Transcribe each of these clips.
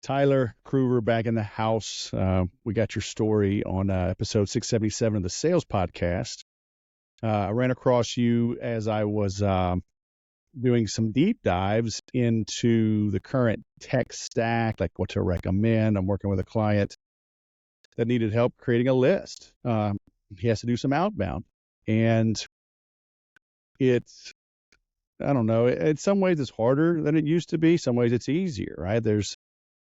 Tyler Cruver back in the house. We got your story on episode 677 of the Sales Podcast. I ran across you as I was doing some deep dives into the current tech stack, like what to recommend. I'm working with a client that needed help creating a list. He has to do some outbound. And I don't know, in some ways it's harder than it used to be. Some ways it's easier, right? There's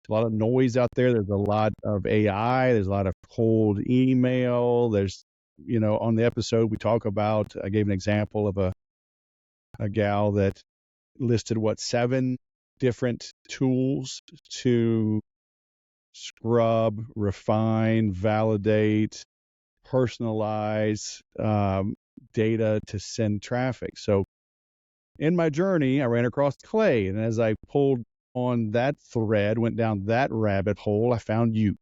a lot of noise out there. There's a lot of AI. There's a lot of cold email. There's, on the episode I gave an example of a gal that listed 7 different tools to scrub, refine, validate, personalize data to send traffic. So in my journey, I ran across Clay, and as I pulled on that thread, went down that rabbit hole, I found you.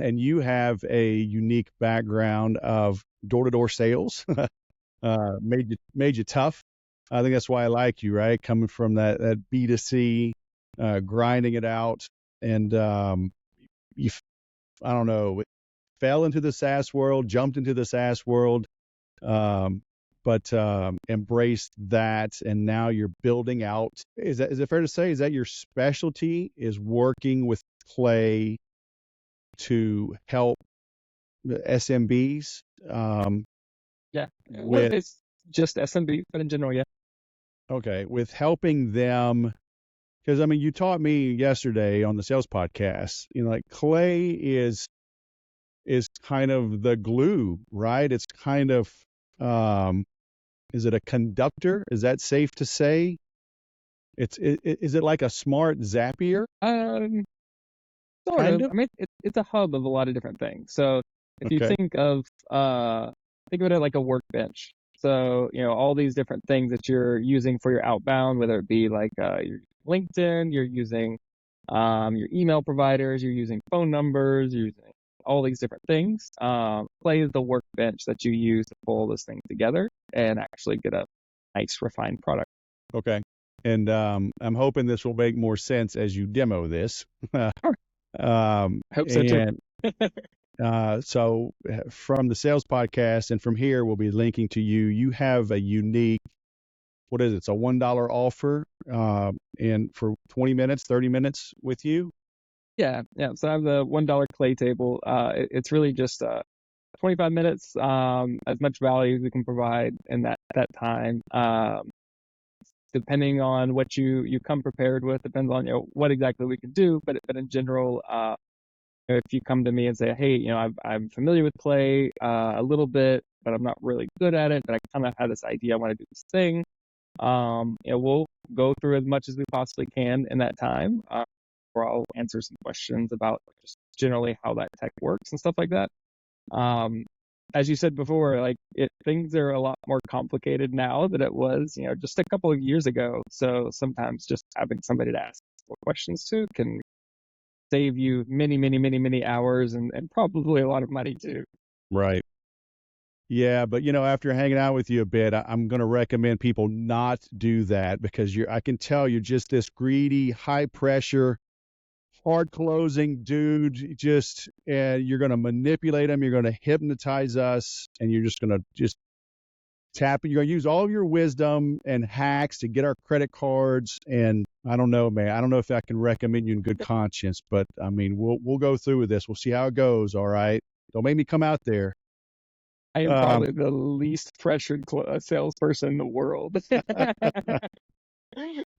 And you have a unique background of door-to-door sales. Made you tough. I think that's why I like you, right? Coming from that B2C, grinding it out, and you, I don't know, fell into the SaaS world, jumped into the SaaS world, but embraced that, and now you're building out. Is it fair to say, is that your specialty, is working with Clay to help the SMBs? Yeah. Well, it's just SMB, but in general, yeah. Okay, with helping them, because you taught me yesterday on the Sales Podcast, like Clay is kind of the glue, right? It's kind of, is it a conductor? Is that safe to say? Is it like a smart Zapier? Sort of. It's a hub of a lot of different things. So if you think of it like a workbench. So, all these different things that you're using for your outbound, whether it be like your LinkedIn, you're using your email providers, you're using phone numbers, you're using all these different things. Clay is the workbench that you use to pull this thing together and actually get a nice refined product. Okay. And I'm hoping this will make more sense as you demo this. Hope so too. So from the Sales Podcast and from here, we'll be linking to you. You have a unique, what is it? It's a $1 offer, and for 20 minutes, 30 minutes with you. Yeah. So I have the $1 Clay table. It's really just 25 minutes, as much value as we can provide in that time. Depending on what you come prepared with, depends on what exactly we can do. But in general, if you come to me and say, hey, I'm familiar with Clay a little bit, but I'm not really good at it, but I kind of have this idea, I want to do this thing. We'll go through as much as we possibly can in that time, where I'll answer some questions about just generally how that tech works and stuff like that. As you said before, things are a lot more complicated now than it was, just a couple of years ago. So sometimes just having somebody to ask questions to can save you many hours and probably a lot of money too. Right. Yeah, but after hanging out with you a bit, I'm going to recommend people not do that, because I can tell you're just this greedy, high pressure, hard closing dude. You're going to manipulate them. You're going to hypnotize us, and you're just going to tap it. You're going to use all of your wisdom and hacks to get our credit cards. And I don't know, man. I don't know if I can recommend you in good conscience, but we'll go through with this. We'll see how it goes. All right. Don't make me come out there. I am probably the least pressured salesperson in the world.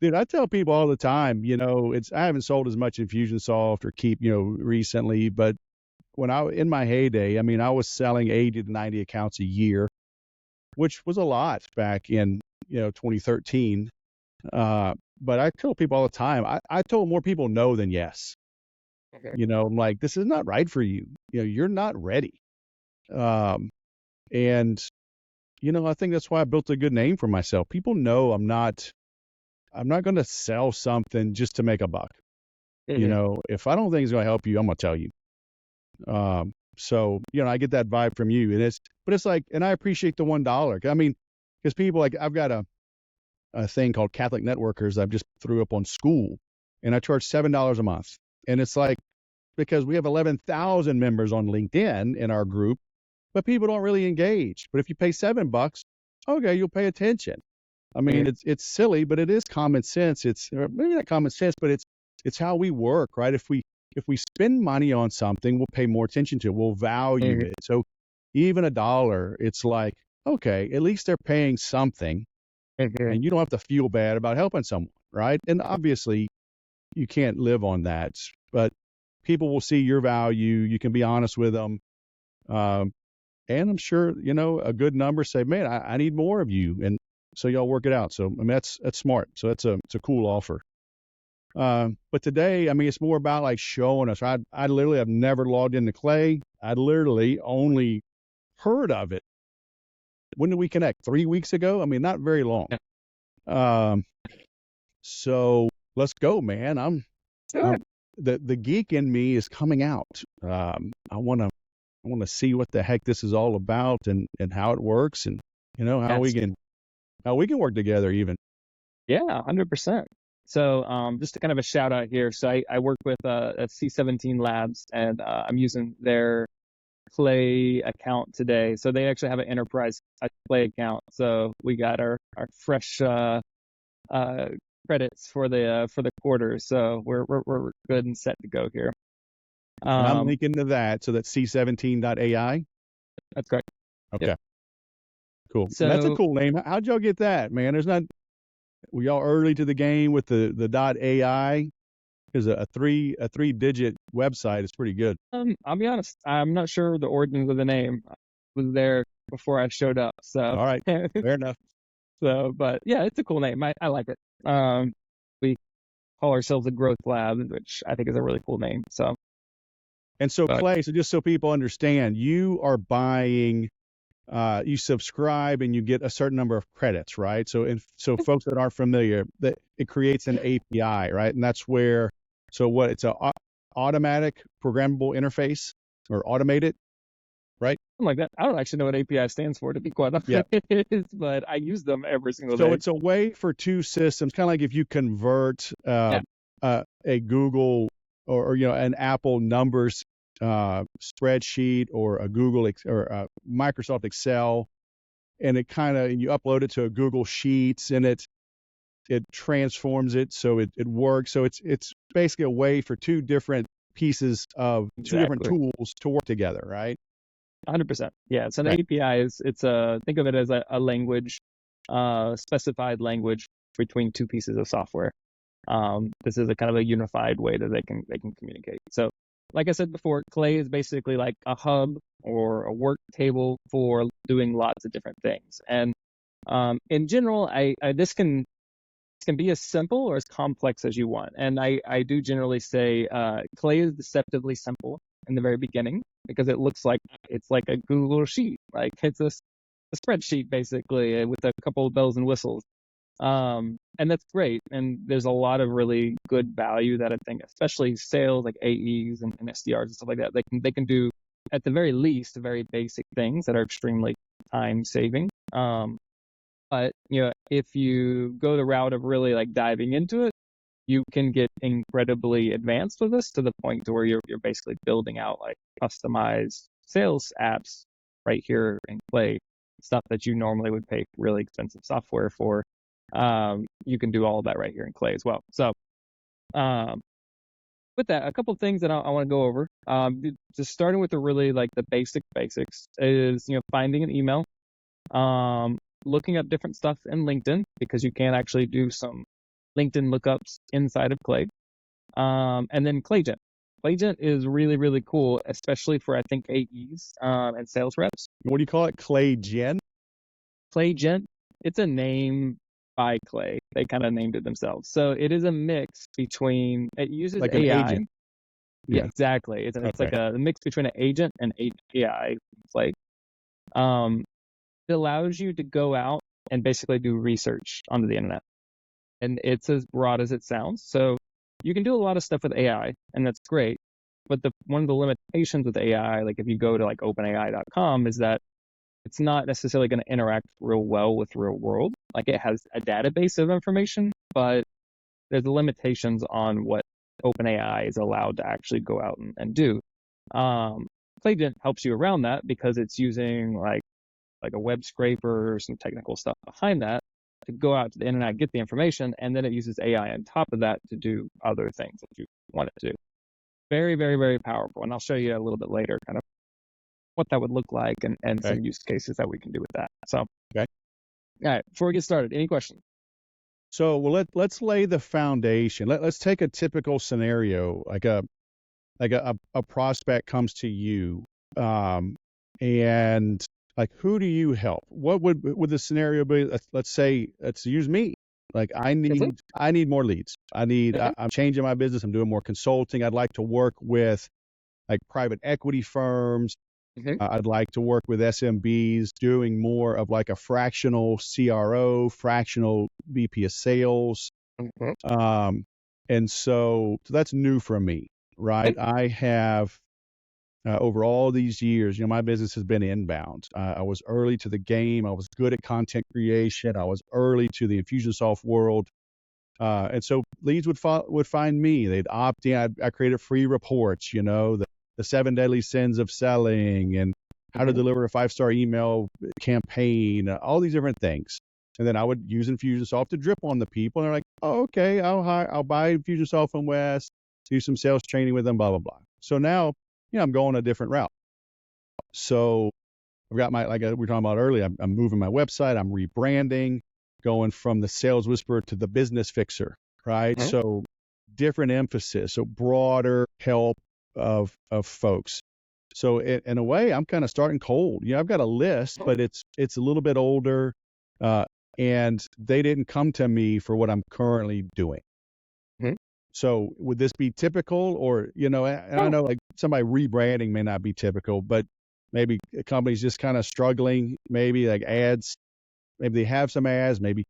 Dude, I tell people all the time, I haven't sold as much Infusionsoft or Keep, recently, but when in my heyday, I was selling 80 to 90 accounts a year, which was a lot back in, 2013. But I tell people all the time, I told more people no than yes. Okay. I'm like, this is not right for you. You're not ready. And, I think that's why I built a good name for myself. People know I'm not going to sell something just to make a buck. Mm-hmm. If I don't think it's going to help you, I'm going to tell you. So, I get that vibe from you, and it's like, and I appreciate the $1. Because people, like, I've got a thing called Catholic Networkers I've just threw up on school, and I charge $7 a month. And it's like, because we have 11,000 members on LinkedIn in our group, but people don't really engage. But if you pay $7, okay, you'll pay attention. I mean, it's silly, but it is common sense. It's maybe not common sense, but it's how we work, right? If we spend money on something, we'll pay more attention to it. We'll value it. So even $1, it's like, okay, at least they're paying something, and you don't have to feel bad about helping someone, right? And obviously, you can't live on that, but people will see your value. You can be honest with them. And I'm sure, a good number say, man, I need more of you. And so y'all work it out. So, I mean, that's smart. So it's a cool offer. But today, I mean, it's more about like showing us. I literally have never logged into Clay. I literally only heard of it. When did we connect? 3 weeks ago? I mean, not very long. So let's go, man. The geek in me is coming out. I want to see what the heck this is all about and how it works, and how we can work together even. Yeah, 100%. So just to kind of a shout out here. So I work with C17 Labs, and I'm using their Clay account today. So they actually have an enterprise Clay account. So we got our fresh credits for the quarter. So we're good and set to go here. And I'm linking to that. So that's C17.ai. That's correct. Okay. Yep. Cool. So that's a cool name. How'd y'all get that, man? Were y'all early to the game with the .ai? Because a three-digit website is pretty good. I'll be honest, I'm not sure the origins of the name. I was there before I showed up. So all right, fair enough. So, but yeah, it's a cool name. I like it. We call ourselves a growth lab, which I think is a really cool name. So. Clay, so just so people understand, you are buying, you subscribe and you get a certain number of credits, right? So folks that aren't familiar, that it creates an API, right? And that's where, it's a automatic programmable interface or automated, right? Something like that. I don't actually know what API stands for, to be quite honest, but I use them every single day. So it's a way for two systems, kind of like if you convert a Google or an Apple numbers spreadsheet or a Google or a Microsoft Excel, and you upload it to a Google Sheets, and it transforms it so it works. So it's basically a way for two different pieces of two different tools to work together, right? 100%. Yeah. So the API think of it as a language, specified language between two pieces of software. This is a kind of a unified way that they can communicate. So, like I said before, Clay is basically like a hub or a work table for doing lots of different things. And in general, this can be as simple or as complex as you want. And I do generally say Clay is deceptively simple in the very beginning because it looks like it's like a Google sheet, like it's a spreadsheet basically with a couple of bells and whistles. And that's great. And there's a lot of really good value that I think, especially sales like AEs and SDRs and stuff like that, they can do at the very least very basic things that are extremely time saving. But if you go the route of really like diving into it, you can get incredibly advanced with this to the point to where you're basically building out like customized sales apps right here in Clay, stuff that you normally would pay really expensive software for. You can do all of that right here in Clay as well. So, with that, a couple of things that I want to go over. Just starting with the basics is, finding an email, looking up different stuff in LinkedIn because you can actually do some LinkedIn lookups inside of Clay. And then ClayGent. ClayGent is really, really cool, especially for, I think, AEs and sales reps. What do you call it? ClayGent? ClayGent. It's a name by Clay. They kind of named it themselves. So it is a mix between, it uses like AI. An agent. Yeah, exactly. It's like a mix between an agent and AI. Like, it allows you to go out and basically do research onto the internet. And it's as broad as it sounds. So you can do a lot of stuff with AI, and that's great. But one of the limitations with AI, like if you go to like openai.com, is that it's not necessarily going to interact real well with real world. Like it has a database of information, but there's limitations on what OpenAI is allowed to actually go out and do. Claygen helps you around that because it's using like a web scraper or some technical stuff behind that to go out to the internet, get the information, and then it uses AI on top of that to do other things that you want it to do. Very, very, very powerful. And I'll show you a little bit later kind of what that would look like and Okay. some use cases that we can do with that. So, Okay. All right, before we get started, any questions? So let's lay the foundation. Let's take a typical scenario, like a prospect comes to you, and like, who do you help? What would the scenario be? Let's say, let's use me. Like I need more leads. I'm changing my business. I'm doing more consulting. I'd like to work with like private equity firms. I'd like to work with SMBs doing more of like a fractional CRO, fractional VP of sales. And so that's new for me, right? I have over all these years, my business has been inbound. I was early to the game. I was good at content creation. I was early to the Infusionsoft world. And so leads would find me. They'd opt in. I created free reports, the 7 deadly sins of selling and how to deliver a 5-star email campaign, all these different things. And then I would use Infusionsoft to drip on the people. And they're like, oh, okay, I'll buy Infusionsoft from Wes, do some sales training with them, blah, blah, blah. So now, I'm going a different route. So I've got like we were talking about earlier, I'm moving my website, I'm rebranding, going from the sales whisperer to the business fixer, right? So different emphasis, so broader help of folks. So in a way, I'm kind of starting cold. I've got a list, but it's a little bit older, and they didn't come to me for what I'm currently doing. So would this be typical, or and I know like somebody rebranding may not be typical, but maybe a company's just kind of struggling. Maybe like ads, maybe they have some ads, maybe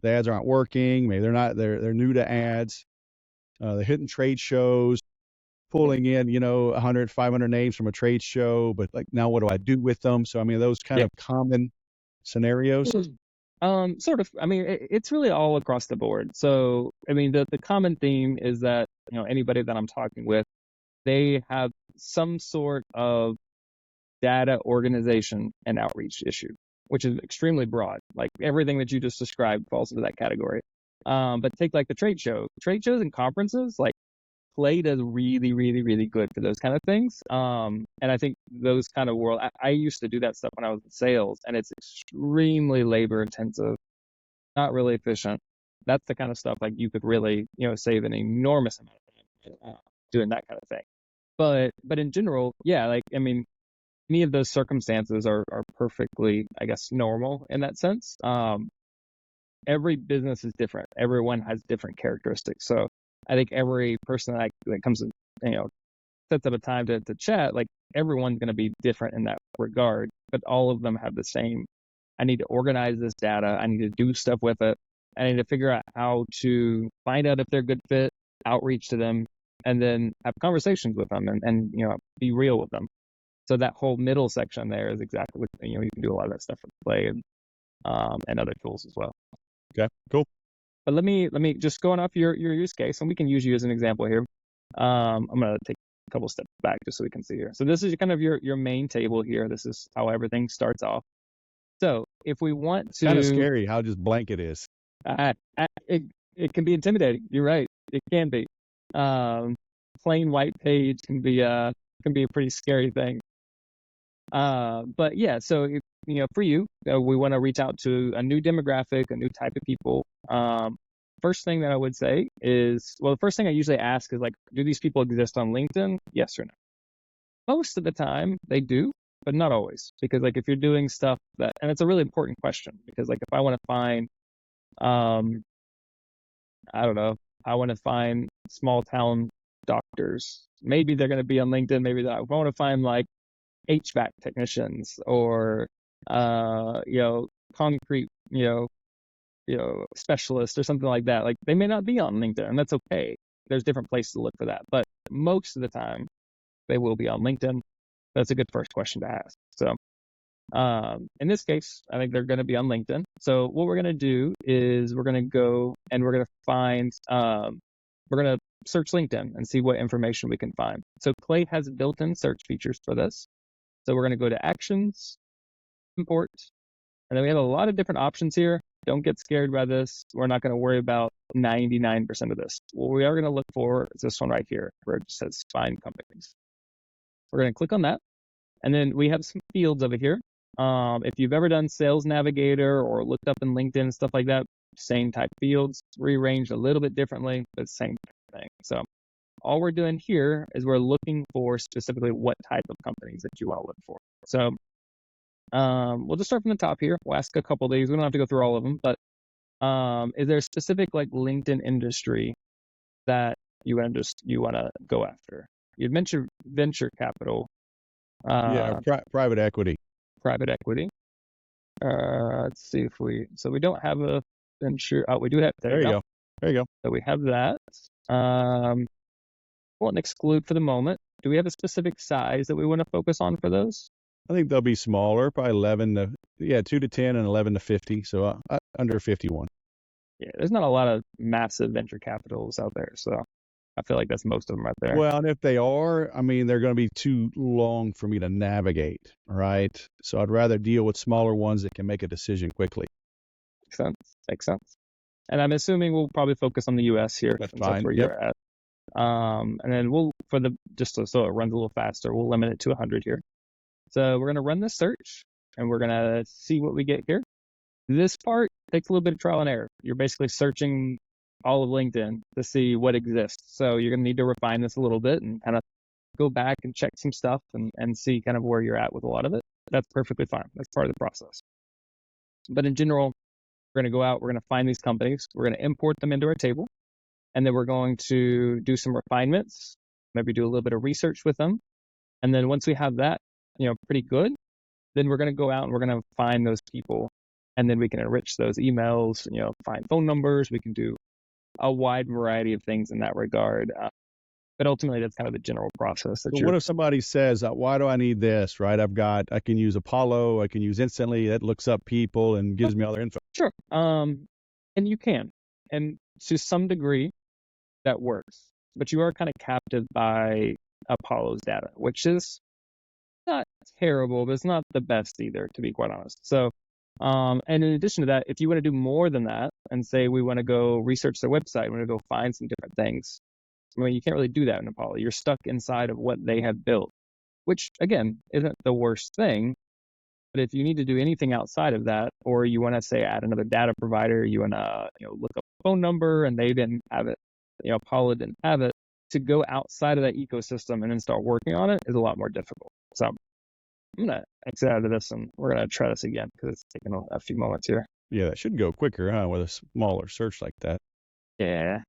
the ads aren't working, maybe they're new to ads. They're hitting trade shows, pulling in, 100, 500 names from a trade show, but like now what do I do with them? So, I mean, those kind of common scenarios. Sort of. I mean, it's really all across the board. So, I mean, the common theme is that, anybody that I'm talking with, they have some sort of data organization and outreach issue, which is extremely broad. Like everything that you just described falls into that category. But take like the trade shows and conferences, like Play does really, really, really good for those kind of things. And I think those kind of I used to do that stuff when I was in sales, and it's extremely labor intensive, not really efficient. That's the kind of stuff like you could really, save an enormous amount of time doing that kind of thing. But in general, yeah, like, I mean, any of those circumstances are perfectly, I guess, normal in that sense. Every business is different. Everyone has different characteristics. So I think every person that comes in, sets up a time to chat, like everyone's going to be different in that regard, but all of them have the same. I need to organize this data. I need to do stuff with it. I need to figure out how to find out if they're a good fit, outreach to them, and then have conversations with them and be real with them. So that whole middle section there is exactly what, you can do a lot of that stuff with Play and other tools as well. Okay, cool. But let me just going off your use case, and we can use you as an example here. I'm going to take a couple steps back just so we can see here. So this is kind of your main table here. This is how everything starts off. So if we want to... Kind of scary how just blank it is. It can be intimidating. You're right. It can be. Plain white page can be a pretty scary thing. But yeah, so for you, we want to reach out to a new demographic, a new type of people. First thing that I would say is, the first thing I usually ask is like, do these people exist on LinkedIn? Yes or no? Most of the time they do, but not always, because like if you're doing stuff and it's a really important question, because like if I want to find, I don't know, I want to find small town doctors, maybe they're going to be on LinkedIn, maybe that. If I want to find like HVAC technicians or concrete specialists or something like that, like they may not be on LinkedIn, and that's okay. There's different places to look for that, but most of the time they will be on LinkedIn. That's a good first question to ask. So In this case, I think they're going to be on LinkedIn. So what we're going to do is we're going to go and we're going to find, we're going to search LinkedIn and see what information we can find. So Clay has built-in search features for this. So we're going to go to Actions, Import, and then we have a lot of different options here. Don't get scared by this. We're not going to worry about 99% of this. What we are going to look for is this one right here, where it says Find Companies. We're going to click on that, and then we have some fields over here. If you've ever done Sales Navigator or looked up in LinkedIn and stuff like that, same type fields, rearranged a little bit differently, but same thing. So all we're doing here is we're looking for specifically what type of companies that you want to look for. So we'll just start from the top here. We'll ask a couple of these. We don't have to go through all of them, but is there a specific like LinkedIn industry that you want to go after? You'd mentioned venture capital. Private equity. Private equity. Let's see if we don't have a venture. Oh, we do have. There you go. There you go. So we have that. Won't exclude for the moment. Do we have a specific size that we want to focus on for those? I think they'll be smaller, probably 2 to 10 and 11 to 50. So under 51. Yeah, there's not a lot of massive venture capitals out there. So I feel like that's most of them right there. Well, and if they are, I mean, they're going to be too long for me to navigate, right? So I'd rather deal with smaller ones that can make a decision quickly. Makes sense. And I'm assuming we'll probably focus on the U.S. here. That's fine. That's where you're at. And then so it runs a little faster, we'll limit it to 100 here. So we're going to run this search and we're going to see what we get here. This part takes a little bit of trial and error. You're basically searching all of LinkedIn to see what exists. So you're going to need to refine this a little bit and kind of go back and check some stuff and see kind of where you're at with a lot of it. That's perfectly fine. That's part of the process. But in general, we're going to go out, we're going to find these companies, we're going to import them into our table, and then we're going to do some refinements, maybe do a little bit of research with them. And then once we have that, pretty good, then we're going to go out and we're going to find those people, and then we can enrich those emails, find phone numbers. We can do a wide variety of things in that regard. But ultimately, that's kind of the general process. What if somebody says, why do I need this, right? I can use Apollo, I can use Instantly, that looks up people and gives me all their info. Sure. And you can. And to some degree, that works. But you are kind of captive by Apollo's data, which is not terrible, but it's not the best either, to be quite honest. So, and in addition to that, if you want to do more than that and say we want to go research their website, we want to go find some different things, I mean, you can't really do that in Apollo. You're stuck inside of what they have built, which, again, isn't the worst thing. But if you need to do anything outside of that, or you want to, say, add another data provider, you want to look up a phone number and they didn't have it, Apollo didn't have it, to go outside of that ecosystem and then start working on it is a lot more difficult. So I'm going to exit out of this and we're going to try this again because it's taking a few moments here. Yeah, that should go quicker, with a smaller search like that. Yeah,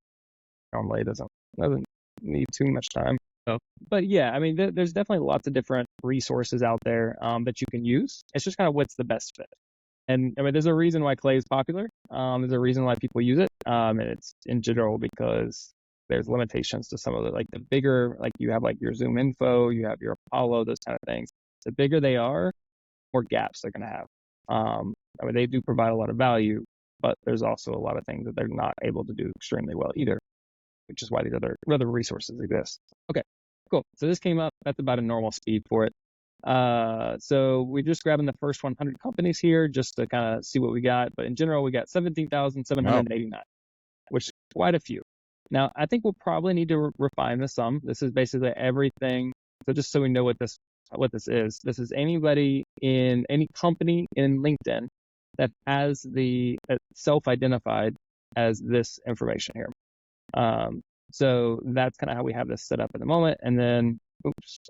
normally it doesn't need too much time. So, but yeah, I mean, there's definitely lots of different resources out there that you can use. It's just kind of what's the best fit. And I mean, there's a reason why Clay is popular. There's a reason why people use it. And it's in general because there's limitations to some of the bigger, you have your Zoom info, you have your Apollo, those kind of things. The bigger they are, more gaps they're going to have. I mean, they do provide a lot of value, but there's also a lot of things that they're not able to do extremely well either, which is why these other resources exist. Okay, cool. So this came up. That's about a normal speed for it. So we're just grabbing the first 100 companies here just to kind of see what we got. But in general, we got 17,789, which is quite a few. Now, I think we'll probably need to refine this some. This is basically everything. So just so we know what this is. This is anybody in any company in LinkedIn that has self-identified as this information here. So that's kind of how we have this set up at the moment. And then,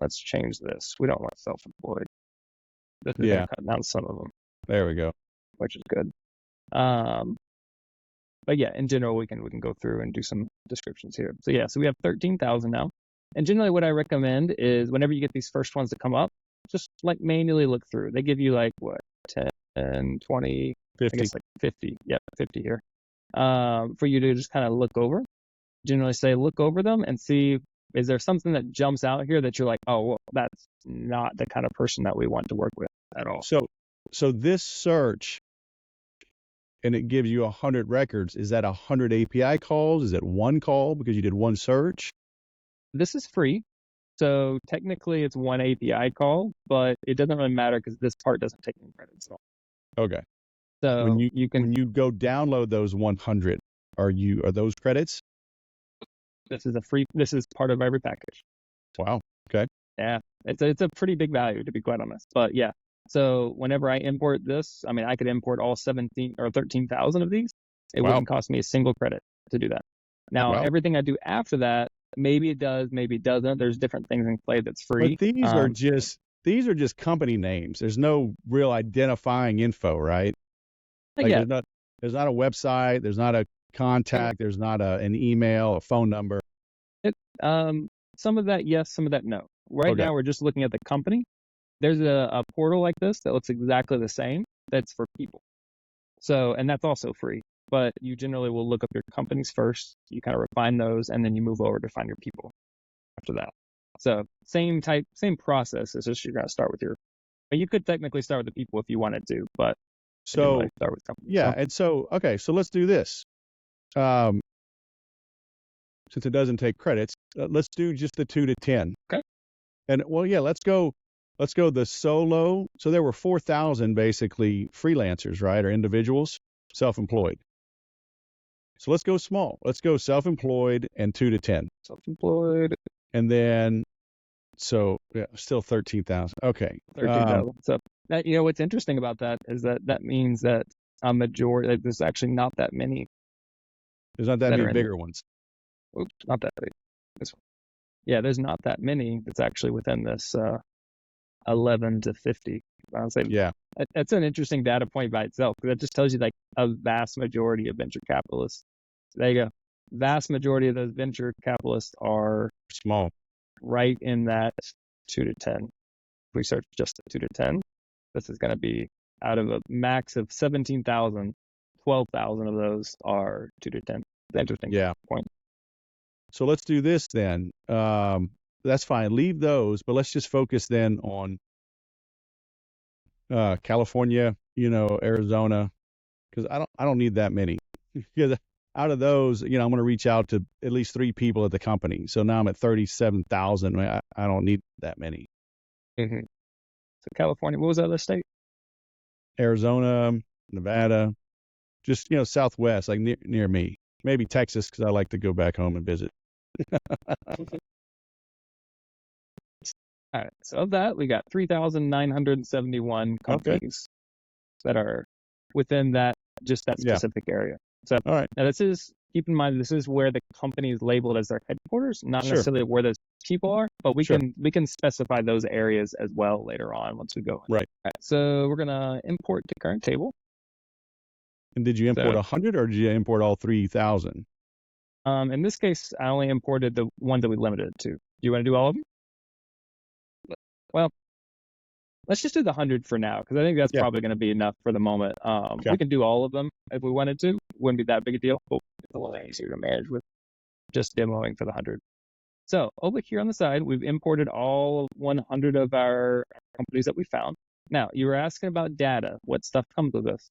let's change this. We don't want self-employed. This is going to cut down some of them. There we go. Which is good. But yeah, in general, we can go through and do some descriptions here. So yeah, so we have 13,000 now. And generally what I recommend is whenever you get these first ones that come up, just manually look through. They give you 10, 20, 50. I guess 50. Yeah, 50 here. For you to just kind of look over. Generally say look over them and see, is there something that jumps out here that you're like, oh, well, that's not the kind of person that we want to work with at all. So So this search, and it gives you 100 records. Is that 100 API calls? Is it one call because you did one search? This is free. So technically it's one API call, but it doesn't really matter because this part doesn't take any credits at all. Okay. So When when you go download those 100, are those credits? this is part of every package. Wow. Okay. Yeah. It's a pretty big value, to be quite honest. But yeah. So whenever I import this, I mean, I could import all 17 or 13,000 of these. It Wow. wouldn't cost me a single credit to do that. Now, Wow. everything I do after that, maybe it does, maybe it doesn't. There's different things in play that's free. But these are just company names. There's no real identifying info, right? Like Yeah. there's not a website, there's not a contact, there's not an email, a phone number. Some of that, yes, some of that, no. Right Okay. now, we're just looking at the company. There's a portal like this that looks exactly the same. That's for people. So, and that's also free. But you generally will look up your companies first. You kind of refine those, and then you move over to find your people after that. So same process. It's just you're going to start with but you could technically start with the people if you wanted to, but So really start with companies. yeah, and so okay, so let's do this. Since it doesn't take credits, let's do just the 2 to 10. Okay. And well, yeah, let's go the solo. So there were 4,000 basically freelancers, right, or individuals, self-employed. So let's go small. Let's go self-employed and 2 to 10. Self-employed. And then, so yeah, still 13,000. Okay. 13,000. So that, what's interesting about that is that means that a majority, there's actually not that many. There's not that many bigger ones. Oops, not that big. This one. Yeah, there's not that many that's actually within this 11 to 50. I would say, yeah, that's an interesting data point by itself because that just tells you like a vast majority of venture capitalists. There you go. Vast majority of those venture capitalists are small, right in that 2 to 10. If we search just 2 to 10, this is going to be out of a max of 17,000, 12,000 of those are 2 to 10. Interesting point. So let's do this then. That's fine. Leave those, but let's just focus then on California, Arizona, because I don't need that many. Because out of those, I'm going to reach out to at least 3 people at the company. So now I'm at 37,000. I don't need that many. Mm-hmm. So California, what was the other state? Arizona, Nevada, just Southwest, like near me. Maybe Texas, because I like to go back home and visit. All right. So of that, we got 3,971 companies that are within that specific area. So all right. Now keep in mind, this is where the company is labeled as their headquarters, not necessarily where those people are, but we can specify those areas as well later on once we go in. Right. All right. So we're gonna import to current table. And did you import 100 or did you import all 3,000? In this case, I only imported the ones that we limited it to. Do you want to do all of them? Well, let's just do the 100 for now, because I think that's probably going to be enough for the moment. We can do all of them if we wanted to. Wouldn't be that big a deal, but it's a little easier to manage with just demoing for the 100. So over here on the side, we've imported all 100 of our companies that we found. Now, you were asking about data. What stuff comes with this?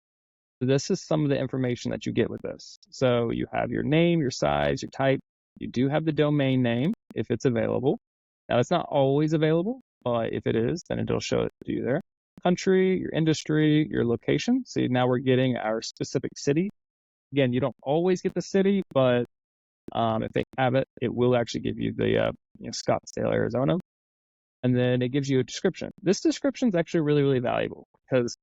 This is some of the information that you get with this. So you have your name, your size, your type. You do have the domain name if it's available. Now, it's not always available. If it is, then it'll show it to you there. Country, your industry, your location. See, now we're getting our specific city. Again, you don't always get the city, but if they have it, it will actually give you the Scottsdale, Arizona. And then it gives you a description. This description is actually really, really valuable because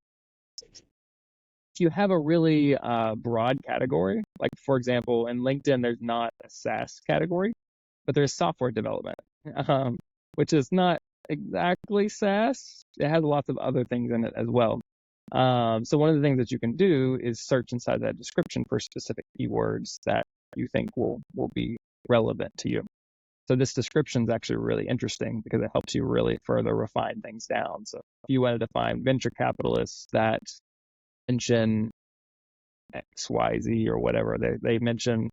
if you have a really broad category, like for example, in LinkedIn, there's not a SaaS category, but there's software development, which is not exactly SaaS. It has lots of other things in it as well. So one of the things that you can do is search inside that description for specific keywords that you think will be relevant to you. So this description is actually really interesting because it helps you really further refine things down. So if you wanted to find venture capitalists that mention XYZ or whatever, they mention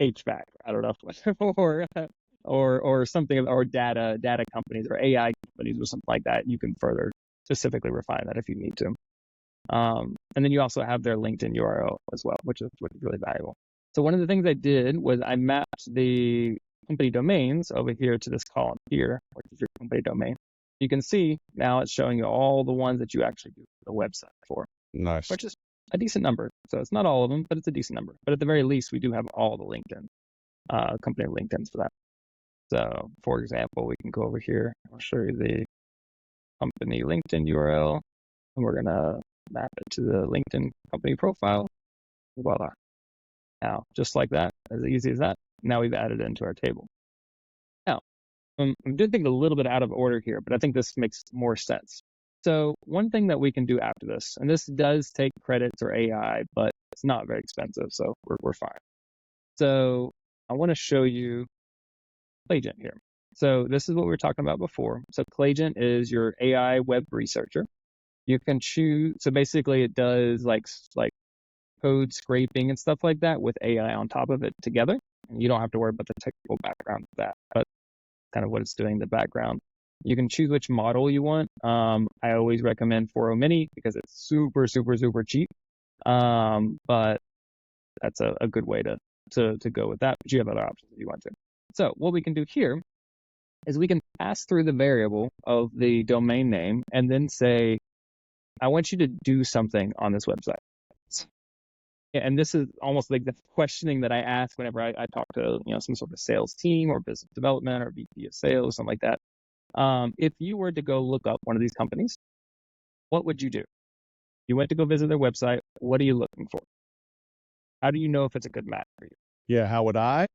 HVAC, I don't know, or something, or data companies or AI companies or something like that, you can further specifically refine that if you need to. And then you also have their LinkedIn URL as well, which is really valuable. So one of the things I did was I mapped the company domains over here to this column here, which is your company domain. You can see now it's showing you all the ones that you actually do the website for. Nice. Which is a decent number. So it's not all of them, but it's a decent number. But at the very least, we do have all the LinkedIn, company LinkedIn's for that. So for example, we can go over here. I'll show you the company LinkedIn URL, and we're gonna map it to the LinkedIn company profile. Voila. Now, just like that, as easy as that, now we've added it into our table. Now, I'm doing things a little bit out of order here, but I think this makes more sense. So one thing that we can do after this, and this does take credits or AI, but it's not very expensive, so we're fine. So I want to show you Claygen here. So this is what we were talking about before. So Claygen is your AI web researcher. You can choose, so basically it does like code scraping and stuff like that with AI on top of it together. And you don't have to worry about the technical background of that, but kind of what it's doing in the background. You can choose which model you want. I always recommend 4.0 Mini because it's super, super, super cheap. But that's a good way to go with that. But you have other options if you want to. So what we can do here is we can pass through the variable of the domain name and then say, I want you to do something on this website. And this is almost like the questioning that I ask whenever I talk to some sort of sales team or business development or VP of sales, something like that. If you were to go look up one of these companies, what would you do? You went to go visit their website. What are you looking for? How do you know if it's a good match for you? Yeah, how would I?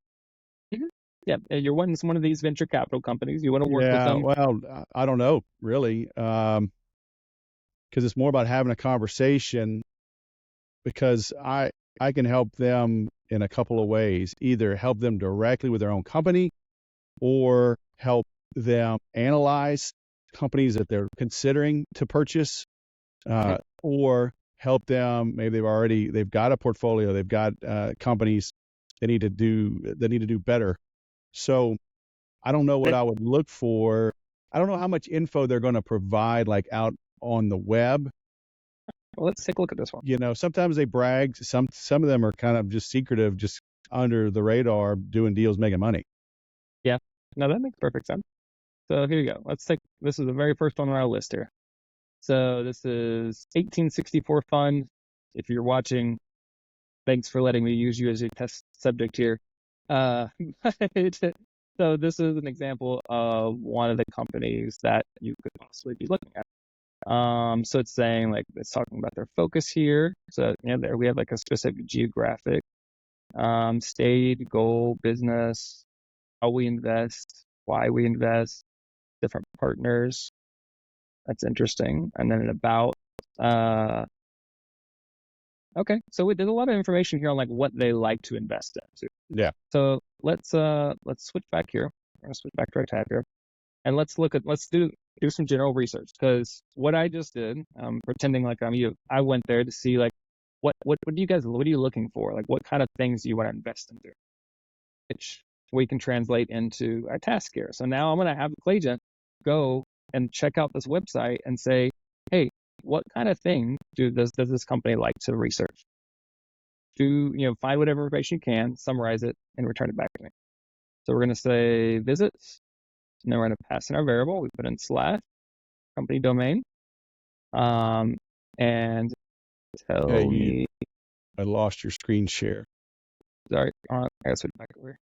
Yeah, you're one of these venture capital companies. You want to work with them. Well, I don't know really, because it's more about having a conversation. Because I can help them in a couple of ways, either help them directly with their own company or help them analyze companies that they're considering to purchase, or help them, maybe they've got a portfolio, they've got companies they need to do better. So I don't know what I would look for. I don't know how much info they're going to provide like out on the web. Well, let's take a look at this one. Sometimes they brag. Some of them are kind of just secretive, just under the radar, doing deals, making money. Yeah, no, that makes perfect sense. So here you go. This is the very first one on our list here. So this is 1864 Fund. If you're watching, thanks for letting me use you as your test subject here. So this is an example of one of the companies that you could possibly be looking at. So it's saying it's talking about their focus here. So there we have like a specific geographic, state, goal, business, how we invest, why we invest, different partners. That's interesting. And then about, okay. So there's a lot of information here on what they like to invest in. Yeah. So let's switch back here. We're gonna switch back to our tab here. And let's do some general research, because what I just did, pretending like I'm you, I went there to see what are you looking for? What kind of things do you want to invest into? Which we can translate into our task here. So now I'm going to have the Claygen go and check out this website and say, hey, what kind of thing does this company like to research? Find whatever information you can, summarize it, and return it back to me. So we're going to say visits. And then we're going to pass in our variable. We put in / company domain, and tell me. I lost your screen share. Sorry, I gotta switch back over.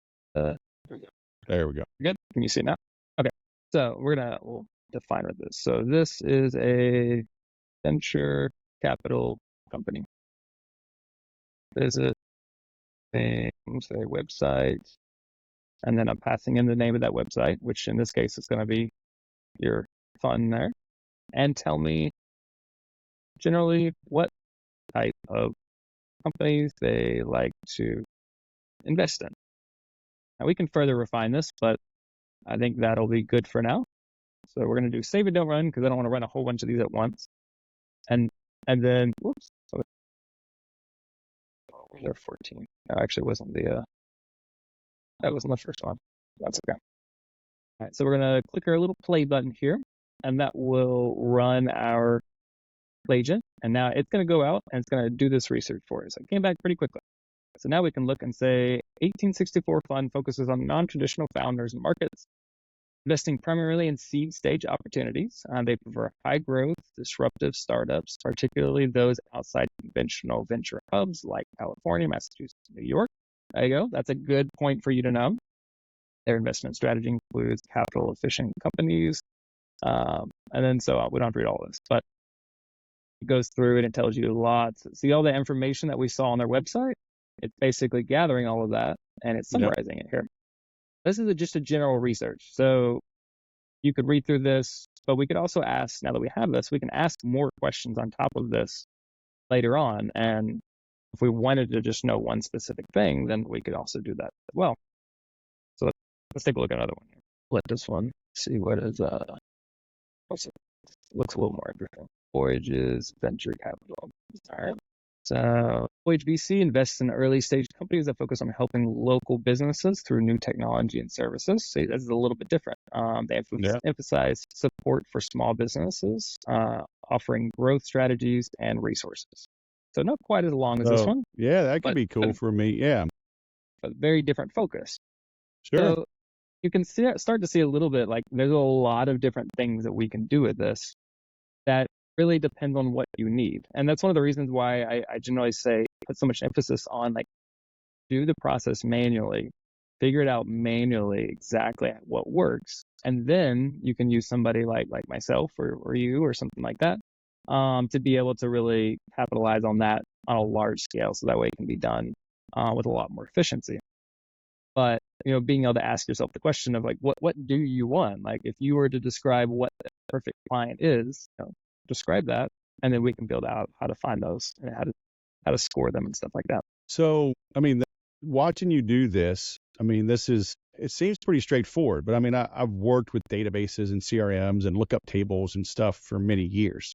There we go. Good. Can you see it now? Okay. So we'll define what this. So this is a venture capital company. Visit, say website. And then I'm passing in the name of that website, which in this case is going to be your fund there. And tell me generally what type of companies they like to invest in. Now we can further refine this, but I think that'll be good for now. So we're going to do save and don't run, because I don't want to run a whole bunch of these at once. And then, whoops. Where's our 14? No, actually, that wasn't the first one. That's okay. All right, so we're going to click our little play button here. and that will run our agent. And now it's going to go out and it's going to do this research for us. It came back pretty quickly. So now we can look and say 1864 fund focuses on non-traditional founders and markets, investing primarily in seed stage opportunities. They prefer high growth, disruptive startups, particularly those outside conventional venture hubs like California, Massachusetts, New York. There you go. That's a good point for you to know. Their investment strategy includes capital efficient companies. And then so on. We don't have to read all this, but it goes through and it tells you lots. See all the information that we saw on their website? It's basically gathering all of that and it's summarizing it here. This is just a general research. So you could read through this, but we could also ask, now that we have this, we can ask more questions on top of this later on. And if we wanted to just know one specific thing, then we could also do that as well. So let's take a look at another one here. Let this one see what is, looks a little more interesting. Voyages, venture capital. All right. So Voyage VC invests in early stage companies that focus on helping local businesses through new technology and services. So this is a little bit different. They emphasize support for small businesses, offering growth strategies and resources. So not quite as long as this one. Yeah, that could be cool for me. Yeah. But very different focus. Sure. So you can start to see a little bit like there's a lot of different things that we can do with this that really depends on what you need. And that's one of the reasons why I generally say put so much emphasis on like do the process manually, figure it out manually exactly what works. And then you can use somebody like myself or you or something like that to be able to really capitalize on that on a large scale. So that way it can be done with a lot more efficiency. But, being able to ask yourself the question of like, what do you want? Like if you were to describe what the perfect client is, describe that, and then we can build out how to find those and how to score them and stuff like that. So, watching you do this, it seems pretty straightforward, but I've worked with databases and CRMs and lookup tables and stuff for many years.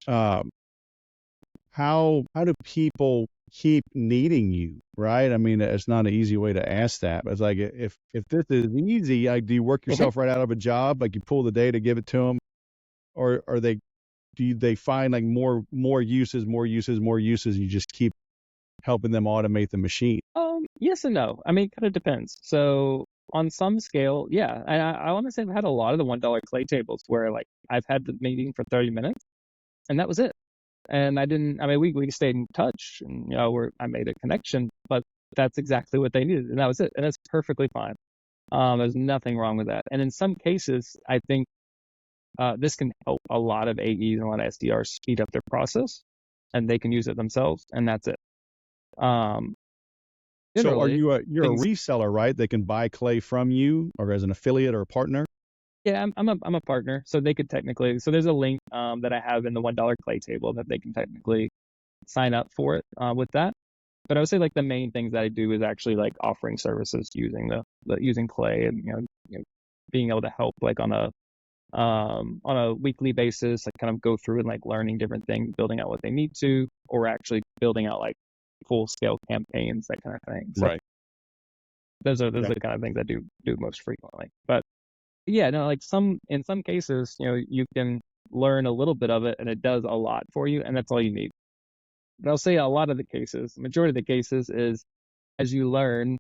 How do people keep needing you, right? It's not an easy way to ask that, but it's like, if this is easy, like, do you work yourself right out of a job? Like you pull the data, give it to them, or do they find like more uses, and you just keep helping them automate the machine? Yes and no. It kind of depends. So on some scale, yeah. And I want to say I've had a lot of the $1 clay tables where like I've had the meeting for 30 minutes and that was it. And we stayed in touch and, I made a connection, but that's exactly what they needed. And that was it. And that's perfectly fine. There's nothing wrong with that. And in some cases, I think this can help a lot of AEs and a lot of SDRs speed up their process, and they can use it themselves, and that's it. So you're a reseller, right? They can buy clay from you, or as an affiliate or a partner? Yeah, I'm a partner, so they could technically. So there's a link that I have in the $1 clay table that they can technically sign up for it with that. But I would say like the main things that I do is actually like offering services using using clay and being able to help like on a weekly basis, like kind of go through and like learning different things, building out what they need to, or actually building out like full scale campaigns, that kind of thing. So right. Those are the kind of things I do most frequently. But yeah, no, like in some cases, you can learn a little bit of it and it does a lot for you, and that's all you need. But I'll say a lot of the cases, the majority of the cases is as you learn,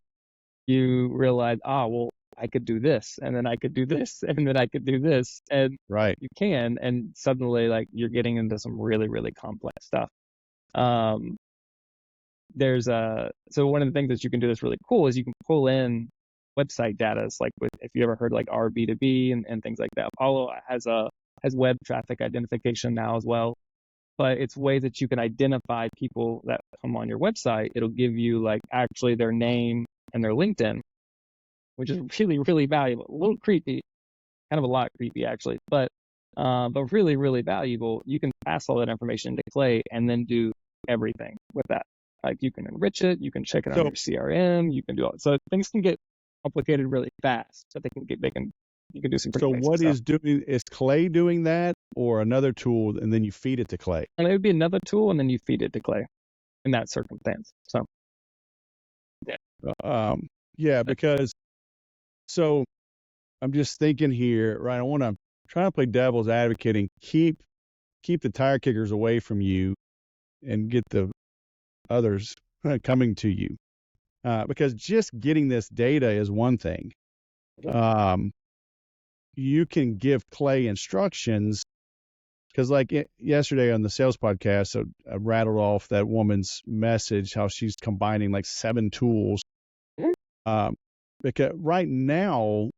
you realize, well, I could do this, and then I could do this, and then I could do this, and right. you can, and suddenly like you're getting into some really, really complex stuff. So one of the things that you can do that's really cool is you can pull in website data. It's like if you ever heard like RB2B and things like that. Apollo has web traffic identification now as well, but it's ways that you can identify people that come on your website. It'll give you like actually their name and their LinkedIn, which is really, really valuable. A little creepy, kind of a lot creepy actually, but really, really valuable. You can pass all that information into Clay and then do everything with that. Like you can enrich it, you can check it on your CRM, you can do all. So things can get complicated really fast, but you can do some. So what is Clay doing that, or another tool, and then you feed it to Clay? And it would be another tool, and then you feed it to Clay in that circumstance. So because so I'm just thinking here, right? I want to trying to play devil's advocate and keep the tire kickers away from you and get the others coming to you. Because just getting this data is one thing. You can give Clay instructions, because like yesterday on the sales podcast, I rattled off that woman's message, how she's combining like 7 tools. Because right now,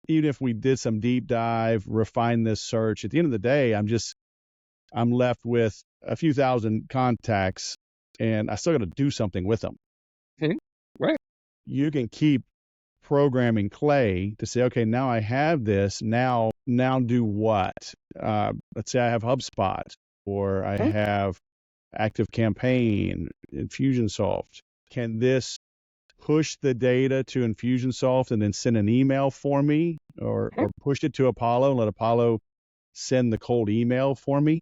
even if we did some deep dive, refine this search, at the end of the day, I'm left with a few thousand contacts, and I still got to do something with them. Okay. Right. You can keep programming Clay to say, okay, now I have this. Now do what? Let's say I have HubSpot, or I have ActiveCampaign, Infusionsoft. Can this push the data to Infusionsoft and then send an email for me, or push it to Apollo and let Apollo send the cold email for me?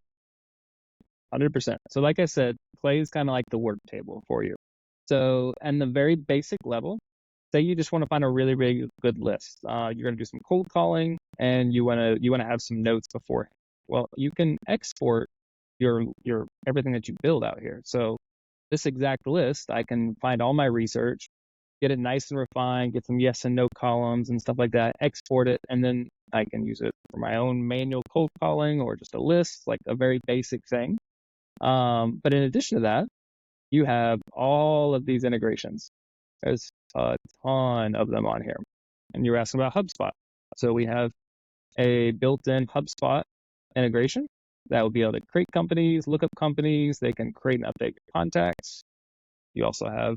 100%. So like I said, Clay is kind of like the work table for you. So on the very basic level, say you just want to find a really, really good list. You're going to do some cold calling, and you want to have some notes beforehand. Well, you can export your everything that you build out here. So this exact list, I can find all my research, get it nice and refined, get some yes and no columns and stuff like that, export it, and then I can use it for my own manual cold calling or just a list, like a very basic thing. But in addition to that, you have all of these integrations. There's a ton of them on here. And you're asking about HubSpot. So we have a built-in HubSpot integration that will be able to create companies, look up companies. They can create and update your contacts. You also have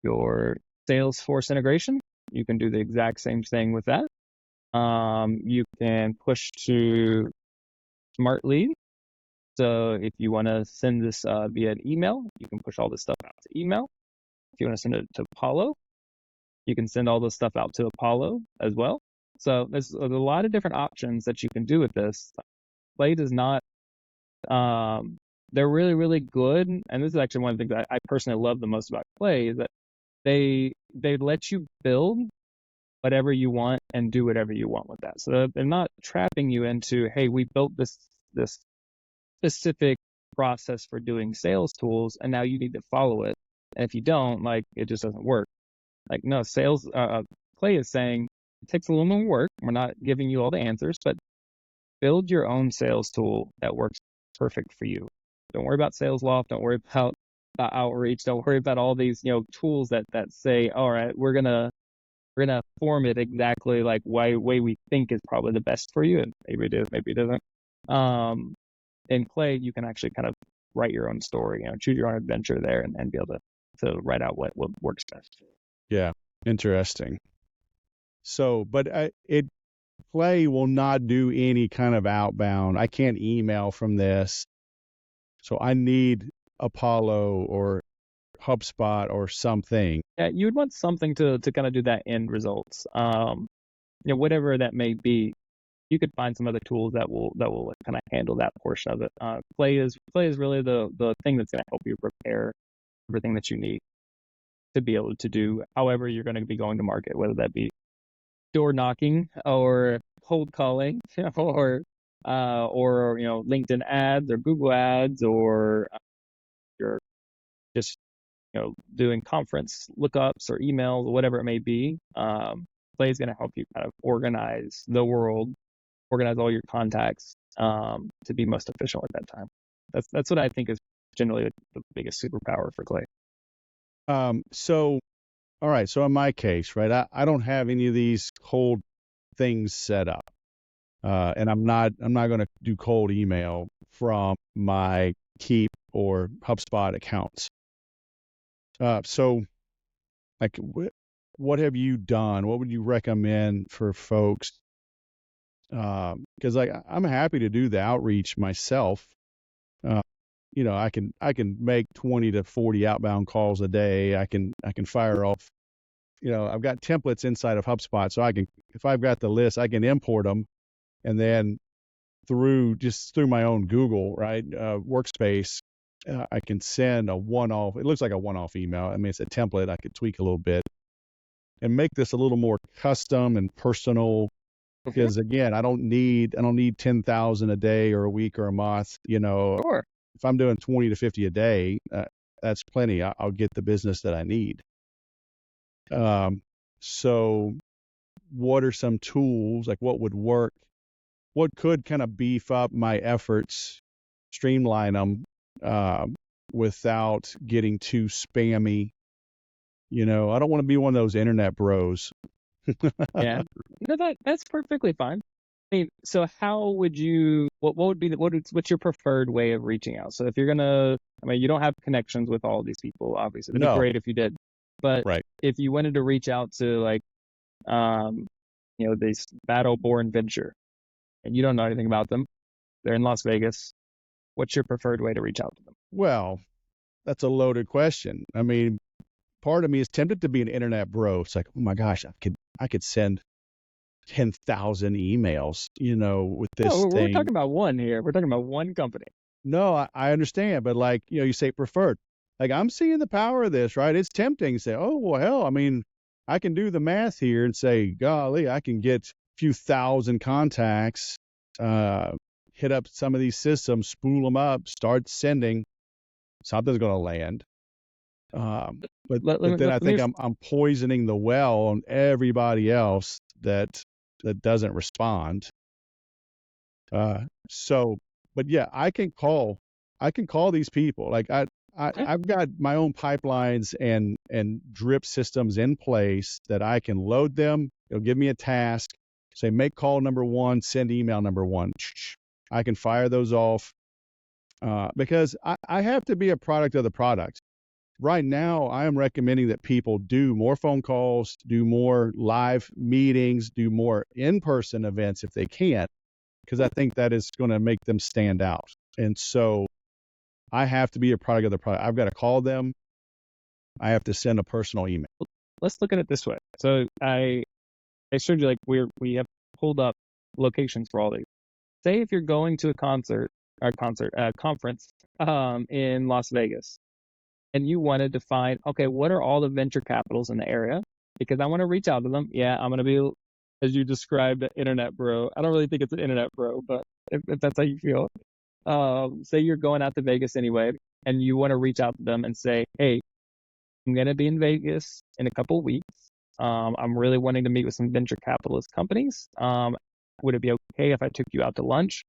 your Salesforce integration. You can do the exact same thing with that. You can push to Smart Lead. So if you want to send this via an email, you can push all this stuff out to email. If you want to send it to Apollo, you can send all this stuff out to Apollo as well. So there's a lot of different options that you can do with this. Clay does not, they're really, really good. And this is actually one of the things I personally love the most about Clay, is that they let you build whatever you want and do whatever you want with that. So they're not trapping you into, hey, we built this specific process for doing sales tools, and now you need to follow it. And if you don't, like, it just doesn't work. Like, no, Clay is saying it takes a little more work. We're not giving you all the answers, but build your own sales tool that works perfect for you. Don't worry about SalesLoft. Don't worry about outreach. Don't worry about all these, tools that say, all right, we're gonna form it exactly like way we think is probably the best for you, and maybe it is, maybe it isn't. In Clay, you can actually kind of write your own story, choose your own adventure there, and be able to write out what works best. Yeah, interesting. So, but Clay will not do any kind of outbound. I can't email from this. So I need Apollo or HubSpot or something. Yeah, you would want something to kind of do that end results. Whatever that may be. You could find some other tools that will kind of handle that portion of it. Clay is really the thing that's going to help you prepare everything that you need to be able to do however you're going to be going to market, whether that be door knocking or cold calling or LinkedIn ads or Google ads, or you're just doing conference lookups or emails or whatever it may be. Clay is going to help you kind of organize the world, organize all your contacts to be most efficient at that time. That's what I think is generally the biggest superpower for Clay. So, all right. So in my case, right, I don't have any of these cold things set up, and I'm not going to do cold email from my Keep or HubSpot accounts. So, like, what have you done? What would you recommend for folks? Because I'm happy to do the outreach myself. I can make 20 to 40 outbound calls a day. I can fire off. I've got templates inside of HubSpot, so if I've got the list, I can import them, and then through my own Google workspace, I can send a one-off. It looks like a one-off email. I mean, it's a template. I could tweak a little bit and make this a little more custom and personal because again, I don't need 10,000 a day or a week or a month. Sure. If I'm doing 20 to 50 a day, that's plenty. I'll get the business that I need. So what are some tools, like what would work? What could kind of beef up my efforts, streamline them, without getting too spammy? I don't want to be one of those internet bros. Yeah. No, that's perfectly fine. I mean, so how would you, what would be what's your preferred way of reaching out? So if you're gonna, I mean, you don't have connections with all these people, obviously. It'd be No. great if you did. But Right. if you wanted to reach out to like, this Battle-Born venture and you don't know anything about them, they're in Las Vegas, what's your preferred way to reach out to them? Well, that's a loaded question. I mean, part of me is tempted to be an internet bro. It's like, oh my gosh, I could send 10,000 emails, with this No, we're thing. talking about one here. We're talking about one company. No, I understand, but like, you say preferred. Like, I'm seeing the power of this, right? It's tempting to say, oh, well, hell, I mean, I can do the math here and say, golly, I can get a few thousand contacts, hit up some of these systems, spool them up, start sending. Something's going to land. But then I think I'm poisoning the well on everybody else that doesn't respond. But yeah, I can call these people. Like I've got my own pipelines and drip systems in place that I can load them. It'll give me a task, say make call number 1, send email number 1. I can fire those off because I have to be a product of the product. Right now, I am recommending that people do more phone calls, do more live meetings, do more in-person events if they can, because I think that is going to make them stand out. And so I have to be a product of the product. I've got to call them. I have to send a personal email. Let's look at it this way. So I showed you, like, we have pulled up locations for all these. Say if you're going to a conference in Las Vegas, and you wanted to find, okay, what are all the venture capitals in the area? Because I want to reach out to them. Yeah, I'm going to be, as you described, an internet bro. I don't really think it's an internet bro, but if that's how you feel. Say you're going out to Vegas anyway, and you want to reach out to them and say, hey, I'm going to be in Vegas in a couple of weeks. I'm really wanting to meet with some venture capitalist companies. Would it be okay if I took you out to lunch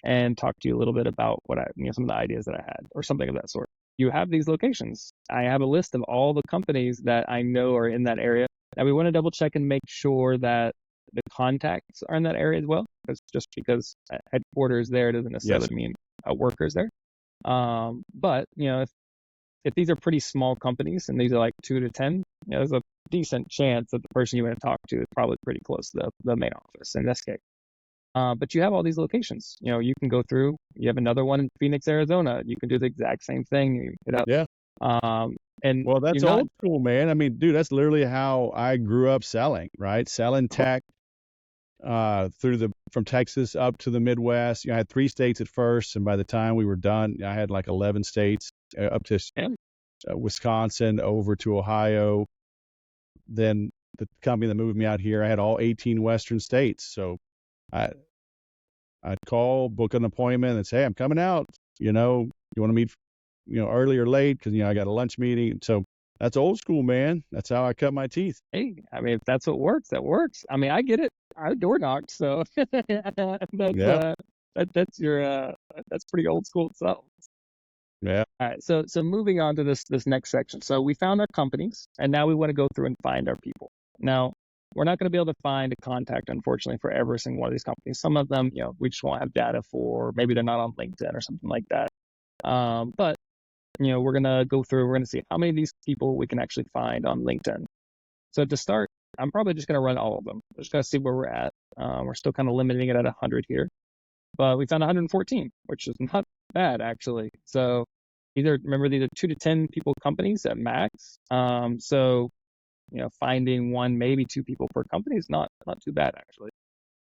and talk to you a little bit about some of the ideas that I had, or something of that sort? You have these locations. I have a list of all the companies that I know are in that area. Now we want to double check and make sure that the contacts are in that area as well. Because just because headquarters there doesn't necessarily mean workers there. But if these are pretty small companies and these are like 2 to 10, there's a decent chance that the person you want to talk to is probably pretty close to the main office in this case. But you have all these locations. You can go through. You have another one in Phoenix, Arizona. You can do the exact same thing. You hit up. Yeah. And well, that's old school, man. I mean, dude, that's literally how I grew up selling, right? Selling tech from Texas up to the Midwest. I had 3 states at first, and by the time we were done, I had like 11 states up to Wisconsin, over to Ohio. Then the company that moved me out here, I had all 18 Western states. So I'd call, book an appointment, and say, hey, I'm coming out. You want to meet, early or late, because I got a lunch meeting. So that's old school, man. That's how I cut my teeth. Hey, I mean, if that's what works, that works. I mean, I get it. I door knocked, so that's pretty old school itself. Yeah. All right. So moving on to this next section. So we found our companies, and now we want to go through and find our people. Now, we're not going to be able to find a contact, unfortunately, for every single one of these companies. Some of them, we just won't have data for. Maybe they're not on LinkedIn or something like that. But we're going to go through. We're going to see how many of these people we can actually find on LinkedIn. So to start, I'm probably just going to run all of them. We're just going to see where we're at. We're still kind of limiting it at 100 here. But we found 114, which is not bad, actually. So these are 2 to 10 people companies at max. So finding 1, maybe 2 people per company is not too bad, actually.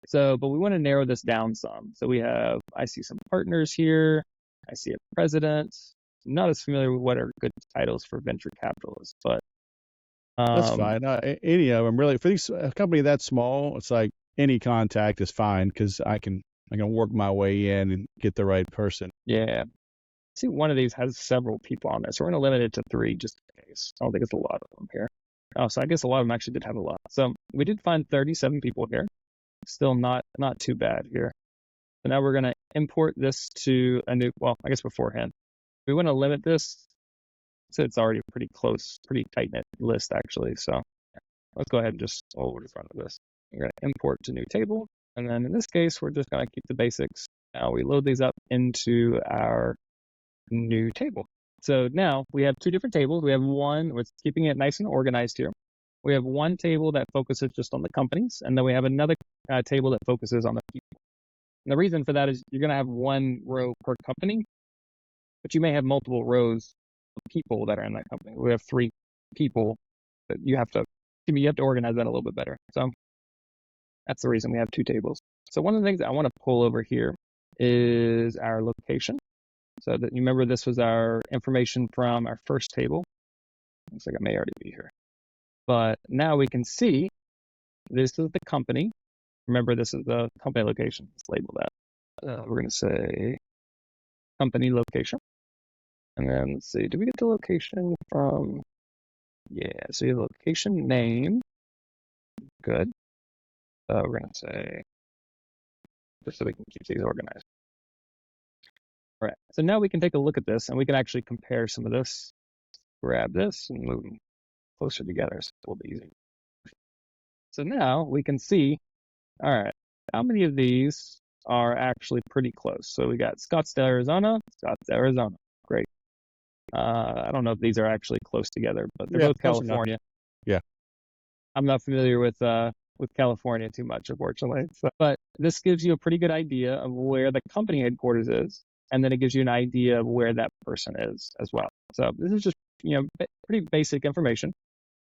So, but we want to narrow this down some. So I see some partners here. I see a president. I'm not as familiar with what are good titles for venture capitalists, but that's fine. Any of them really. For a company that small, it's like any contact is fine because I can work my way in and get the right person. Yeah. See, one of these has several people on this. So we're going to limit it to 3 just in case. I don't think it's a lot of them here. Oh, so I guess a lot of them actually did have a lot. So we did find 37 people here. Still not too bad here. So now we're going to import this to a new, well, I guess beforehand. We want to limit this. So it's already a pretty close, pretty tight-knit list, actually. So let's go ahead and just over the front of this. We're going to import to new table. And then in this case, we're just going to keep the basics. Now we load these up into our new table. So now we have 2 different tables. We have one, we're keeping it nice and organized here. We have one table that focuses just on the companies, and then we have another table that focuses on the people. And the reason for that is you're going to have 1 row per company, but you may have multiple rows of people that are in that company. We have 3 people, but you have to organize that a little bit better. So that's the reason we have 2 tables. So one of the things that I want to pull over here is our location. So that you remember this was our information from our first table. Looks like it may already be here. But now we can see this is the company. Remember, this is the company location. Let's label that. We're going to say company location. And then let's see, do we get the location from? Yeah, so you have the location name. Good. We're going to say, just so we can keep these organized. All right, so now we can take a look at this and we can actually compare some of this. Grab this and move them closer together so it's a little bit easier. So now we can see, all right, how many of these are actually pretty close? So we got Scottsdale, Arizona. Great. I don't know if these are actually close together, but they're both California. Yeah. I'm not familiar with California too much, unfortunately. So, but this gives you a pretty good idea of where the company headquarters is, and then it gives you an idea of where that person is as well. So this is just, pretty basic information.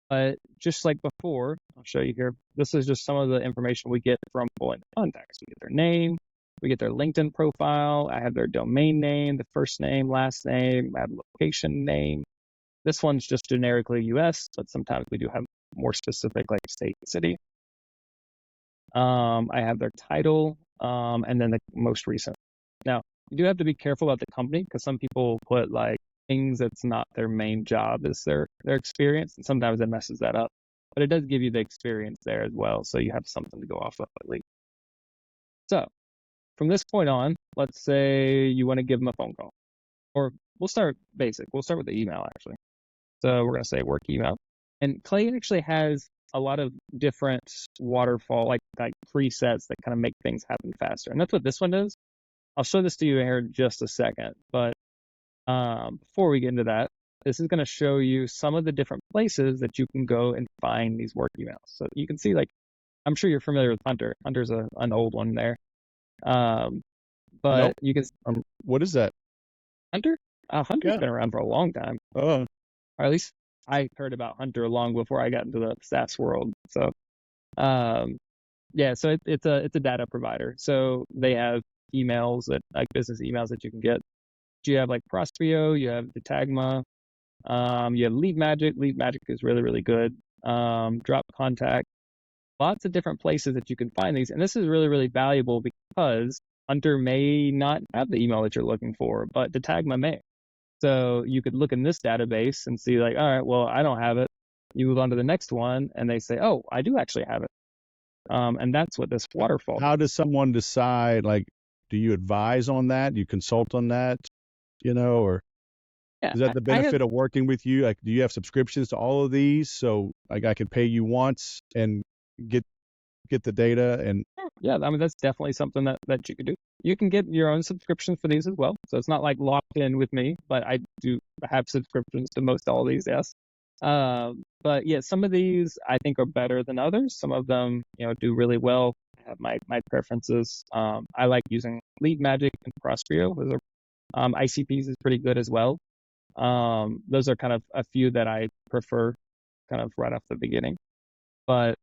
But just like before, I'll show you here. This is just some of the information we get from pulling contacts. We get their name, we get their LinkedIn profile. I have their domain name, the first name, last name, I have location name. This one's just generically US, but sometimes we do have more specific, like state and city. I have their title, and then the most recent. Now, you do have to be careful about the company because some people put like things that's not their main job is their experience, and sometimes it messes that up. But it does give you the experience there as well, so you have something to go off of at least. So from this point on, let's say you want to give them a phone call, or we'll start basic. We'll start with the email actually. So we're going to say work email, and Clay actually has a lot of different waterfall like presets that kind of make things happen faster, and that's what this one does. I'll show this to you here in just a second, but before we get into that, this is going to show you some of the different places that you can go and find these work emails. So you can see, like, I'm sure you're familiar with Hunter. Hunter's an old one there. But nope. You can. What is that? Hunter? Hunter's been around for a long time. Oh. Or at least I heard about Hunter long before I got into the SaaS world. So, so it's a data provider. So they have emails like business emails that you can get. You have like Prospero, you have Detagma, you have Lead Magic. Lead Magic is really, really good. Drop Contact, lots of different places that you can find these. And this is really, really valuable because Hunter may not have the email that you're looking for, but Detagma may. So you could look in this database and see like, all right, well, I don't have it. You move on to the next one and they say, oh, I do actually have it. And that's what this waterfall. How does someone decide, like, do you advise on that? Do you consult on that? Or is that the benefit of working with you? Like, do you have subscriptions to all of these? So like I can pay you once and get the data and. Yeah, I mean, that's definitely something that you could do. You can get your own subscriptions for these as well. So it's not like locked in with me, but I do have subscriptions to most all of these, yes. But yeah, some of these I think are better than others. Some of them, do really well. I have my preferences. I like using Lead Magic and Prospero. Those are ICPs is pretty good as well. Those are kind of a few that I prefer kind of right off the beginning. But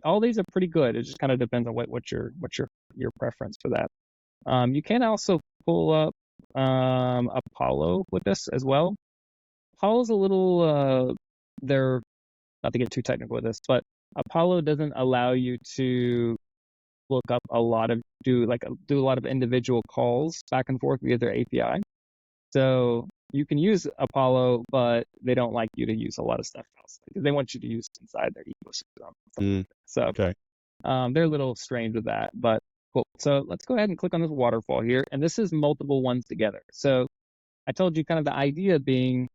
all these are pretty good. It just kind of depends on what's your preference for that. You can also pull up Apollo with this as well. Apollo's a little they're not to get too technical with this, but Apollo doesn't allow you to look up do a lot of individual calls back and forth via their API. So you can use Apollo, but they don't like you to use a lot of stuff else because they want you to use it inside their ecosystem. So Okay. they're a little strange with that, but cool. So let's go ahead and click on this waterfall here, and this is multiple ones together. So I told you kind of the idea being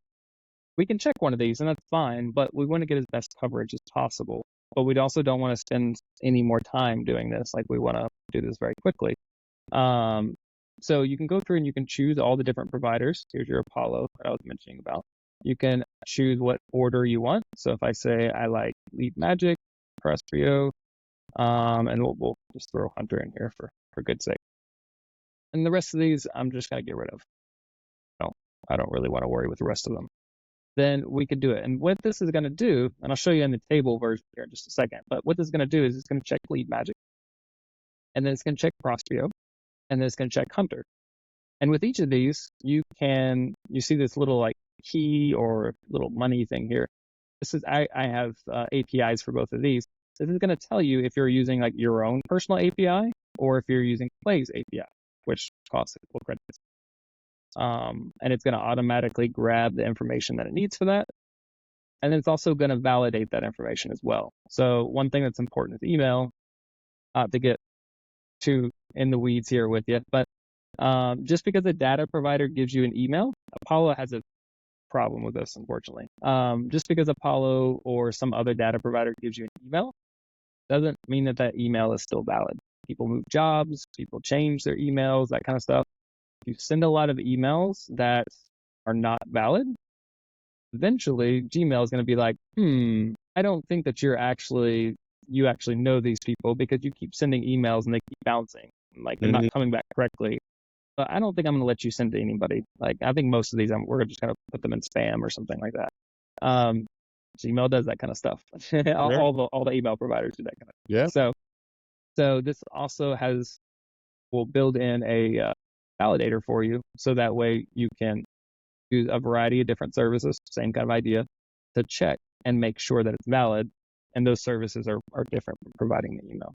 we can check one of these and that's fine, but we want to get as best coverage as possible. But we also don't want to spend any more time doing this. Like we want to do this very quickly. So you can go through and you can choose all the different providers. Here's your Apollo that I was mentioning about. You can choose what order you want. So if I say I like Lead Magic, Prestrio, and we'll just throw Hunter in here for good sake. And the rest of these, I'm just going to get rid of. No, I don't really want to worry with the rest of them. Then we could do it. And what this is going to do, and I'll show you in the table version here in just a second, but what this is going to do is it's going to check Lead Magic, and then it's going to check Prospero, and then it's going to check Hunter. And with each of these, you see this little like key or little money thing here. This is, I have APIs for both of these. This is going to tell you if you're using like your own personal API or if you're using Play's API, which costs equal credits. And it's going to automatically grab the information that it needs for that. And then it's also going to validate that information as well. So one thing that's important with email, to get too in the weeds here with you, but just because a data provider gives you an email, Apollo has a problem with this, unfortunately. Just because Apollo or some other data provider gives you an email doesn't mean that email is still valid. People move jobs, people change their emails, that kind of stuff. If you send a lot of emails that are not valid, eventually Gmail is going to be like, I don't think that you actually know these people because you keep sending emails and they keep bouncing, like they're not coming back correctly. But I don't think I'm going to let you send to anybody. Like I think most of these, we're just going to put them in spam or something like that. Gmail does that kind of stuff. all the email providers do that kind of stuff. So this also will build in a validator for you, so that way you can use a variety of different services, same kind of idea, to check and make sure that it's valid. And those services are different from providing the email.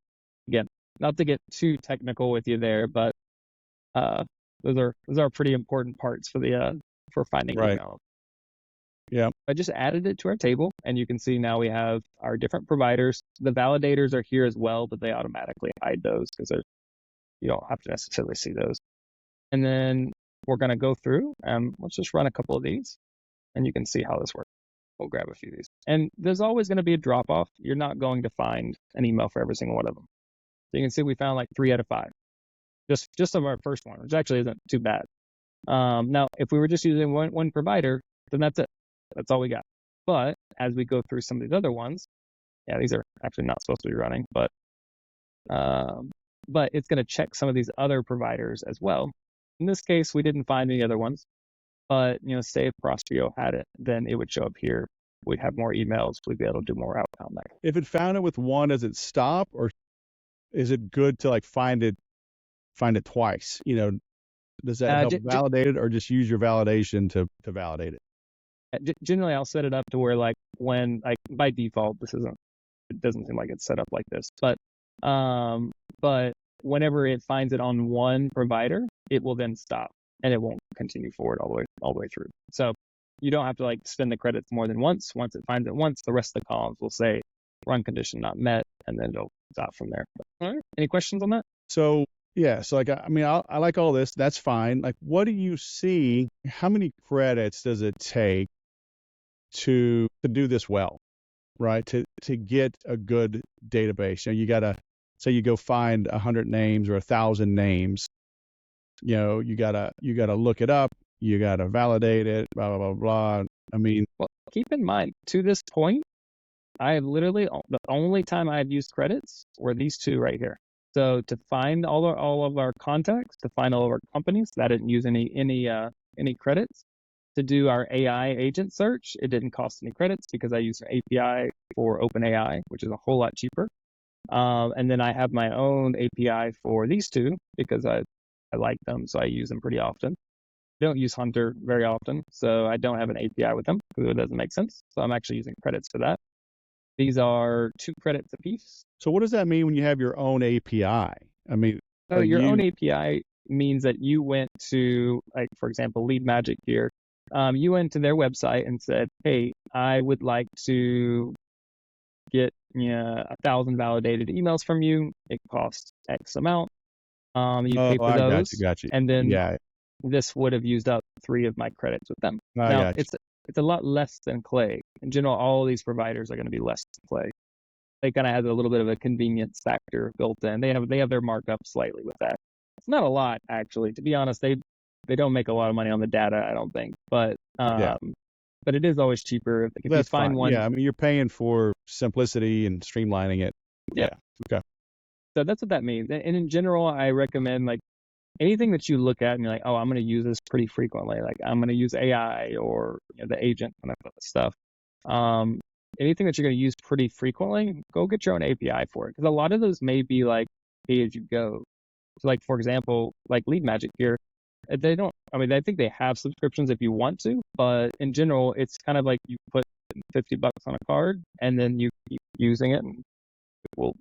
Again, not to get too technical with you there, but those are pretty important parts for finding email. Yeah. I just added it to our table, and you can see now we have our different providers. The validators are here as well, but they automatically hide those because you don't have to necessarily see those. And then we're going to go through and let's just run a couple of these, and you can see how this works. We'll grab a few of these. And there's always going to be a drop off. You're not going to find an email for every single one of them. So you can see we found like 3 out of 5. Just of our first one, which actually isn't too bad. Now, if we were just using one provider, then that's it. That's all we got. But as we go through some of these other ones, these are actually not supposed to be running, but it's going to check some of these other providers as well. In this case, we didn't find any other ones, but say if Prospero had it, then it would show up here. We'd have more emails. We'd be able to do more outbound there. If it found it with one, does it stop, or is it good to like find it twice? Does that help validate it, or just use your validation to validate it? Generally, I'll set it up to where like when like by default, it doesn't seem like it's set up like this, but whenever it finds it on one provider, it will then stop and it won't continue forward all the way through. So you don't have to like spend the credits more than once. Once it finds it once, the rest of the columns will say run condition not met, and then it'll stop from there. All right. Any questions on that? So like I like all this. That's fine. Like, what do you see? How many credits does it take to do this well, right? To get a good database. You gotta say you go find 100 names or 1,000 names. You gotta look it up. You gotta validate it. Blah blah blah blah. Well, keep in mind, to this point, I have literally the only time I've used credits were these 2 right here. So to find all of our contacts, to find all of our companies, that didn't use any credits. To do our AI agent search, it didn't cost any credits because I use an API for OpenAI, which is a whole lot cheaper. And then I have my own API for these 2 because I like them, so I use them pretty often. I don't use Hunter very often, so I don't have an API with them because it doesn't make sense. So I'm actually using credits for that. These are 2 credits apiece. So what does that mean when you have your own API? I mean, So are your own you API means that you went to, like, for example, Lead Magic here. You went to their website and said, hey, I would like to get 1,000 validated emails from you. It costs X amount. You pay for I got you, those, and then Yeah, this would have used up 3 of my credits with them. I Now, got you. it's a lot less than Clay. In general, all of these providers are going to be less than Clay. They kind of have a little bit of a convenience factor built in. They have their markup slightly with that. It's not a lot, actually. To be honest, they don't make a lot of money on the data, I don't think. But Yeah, it is always cheaper if you that's find fine. one. Yeah, I mean, you're paying for simplicity and streamlining it. Yep. Yeah. Okay. So that's what that means. And in general, I recommend, like, anything that you look at and you're like, oh, I'm going to use this pretty frequently. Like, I'm going to use AI or the agent kind of stuff. Anything that you're going to use pretty frequently, go get your own API for it. Because a lot of those may be like pay as you go. So, like, for example, like Lead Magic here, they don't, I mean, I think they have subscriptions if you want to, but in general, it's kind of like you put $50 on a card and then you keep using it, and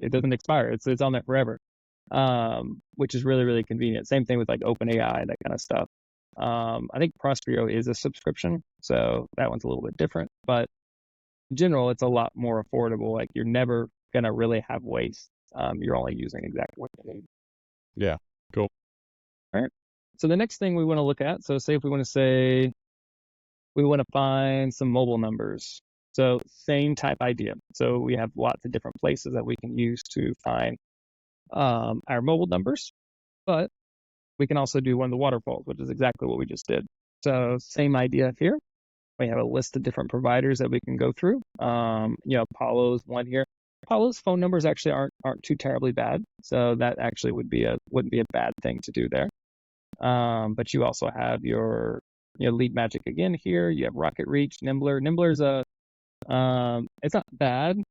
it doesn't expire. It's on there forever, which is really, really convenient. Same thing with like OpenAI, that kind of stuff. I think Prospero is a subscription, so that one's a little bit different, but in general, it's a lot more affordable. Like, you're never gonna really have waste. You're only using exactly what you need. Yeah. Cool. All right. So the next thing we want to look at, so say if we want to find some mobile numbers. So same type idea. So we have lots of different places that we can use to find our mobile numbers, but we can also do one of the waterfalls, which is exactly what we just did. So same idea here. We have a list of different providers that we can go through. Apollo's one here. Apollo's phone numbers actually aren't too terribly bad, so that actually wouldn't be a bad thing to do there. But you also have your Lead Magic again here. You have Rocket Reach, Nimbler. Nimbler's it's not bad,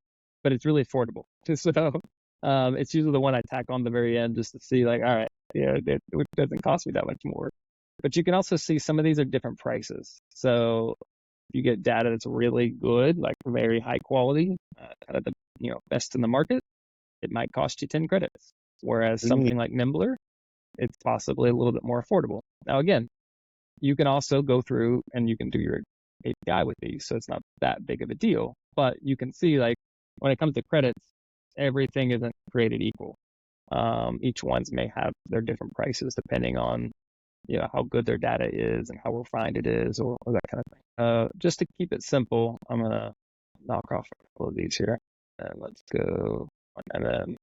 but it's really affordable. So it's usually the one I tack on the very end just to see, like, all right, it doesn't cost me that much more. But you can also see some of these are different prices. So if you get data that's really good, like very high quality, kind of the best in the market, it might cost you 10 credits. Whereas something like Nimbler, it's possibly a little bit more affordable. Now, again, you can also go through and you can do your API with these, so it's not that big of a deal. But you can see, like, when it comes to credits, everything isn't created equal. Each ones may have their different prices depending on how good their data is and how refined it is, or that kind of thing. Just to keep it simple, I'm gonna knock off a couple of these here, and let's go. And then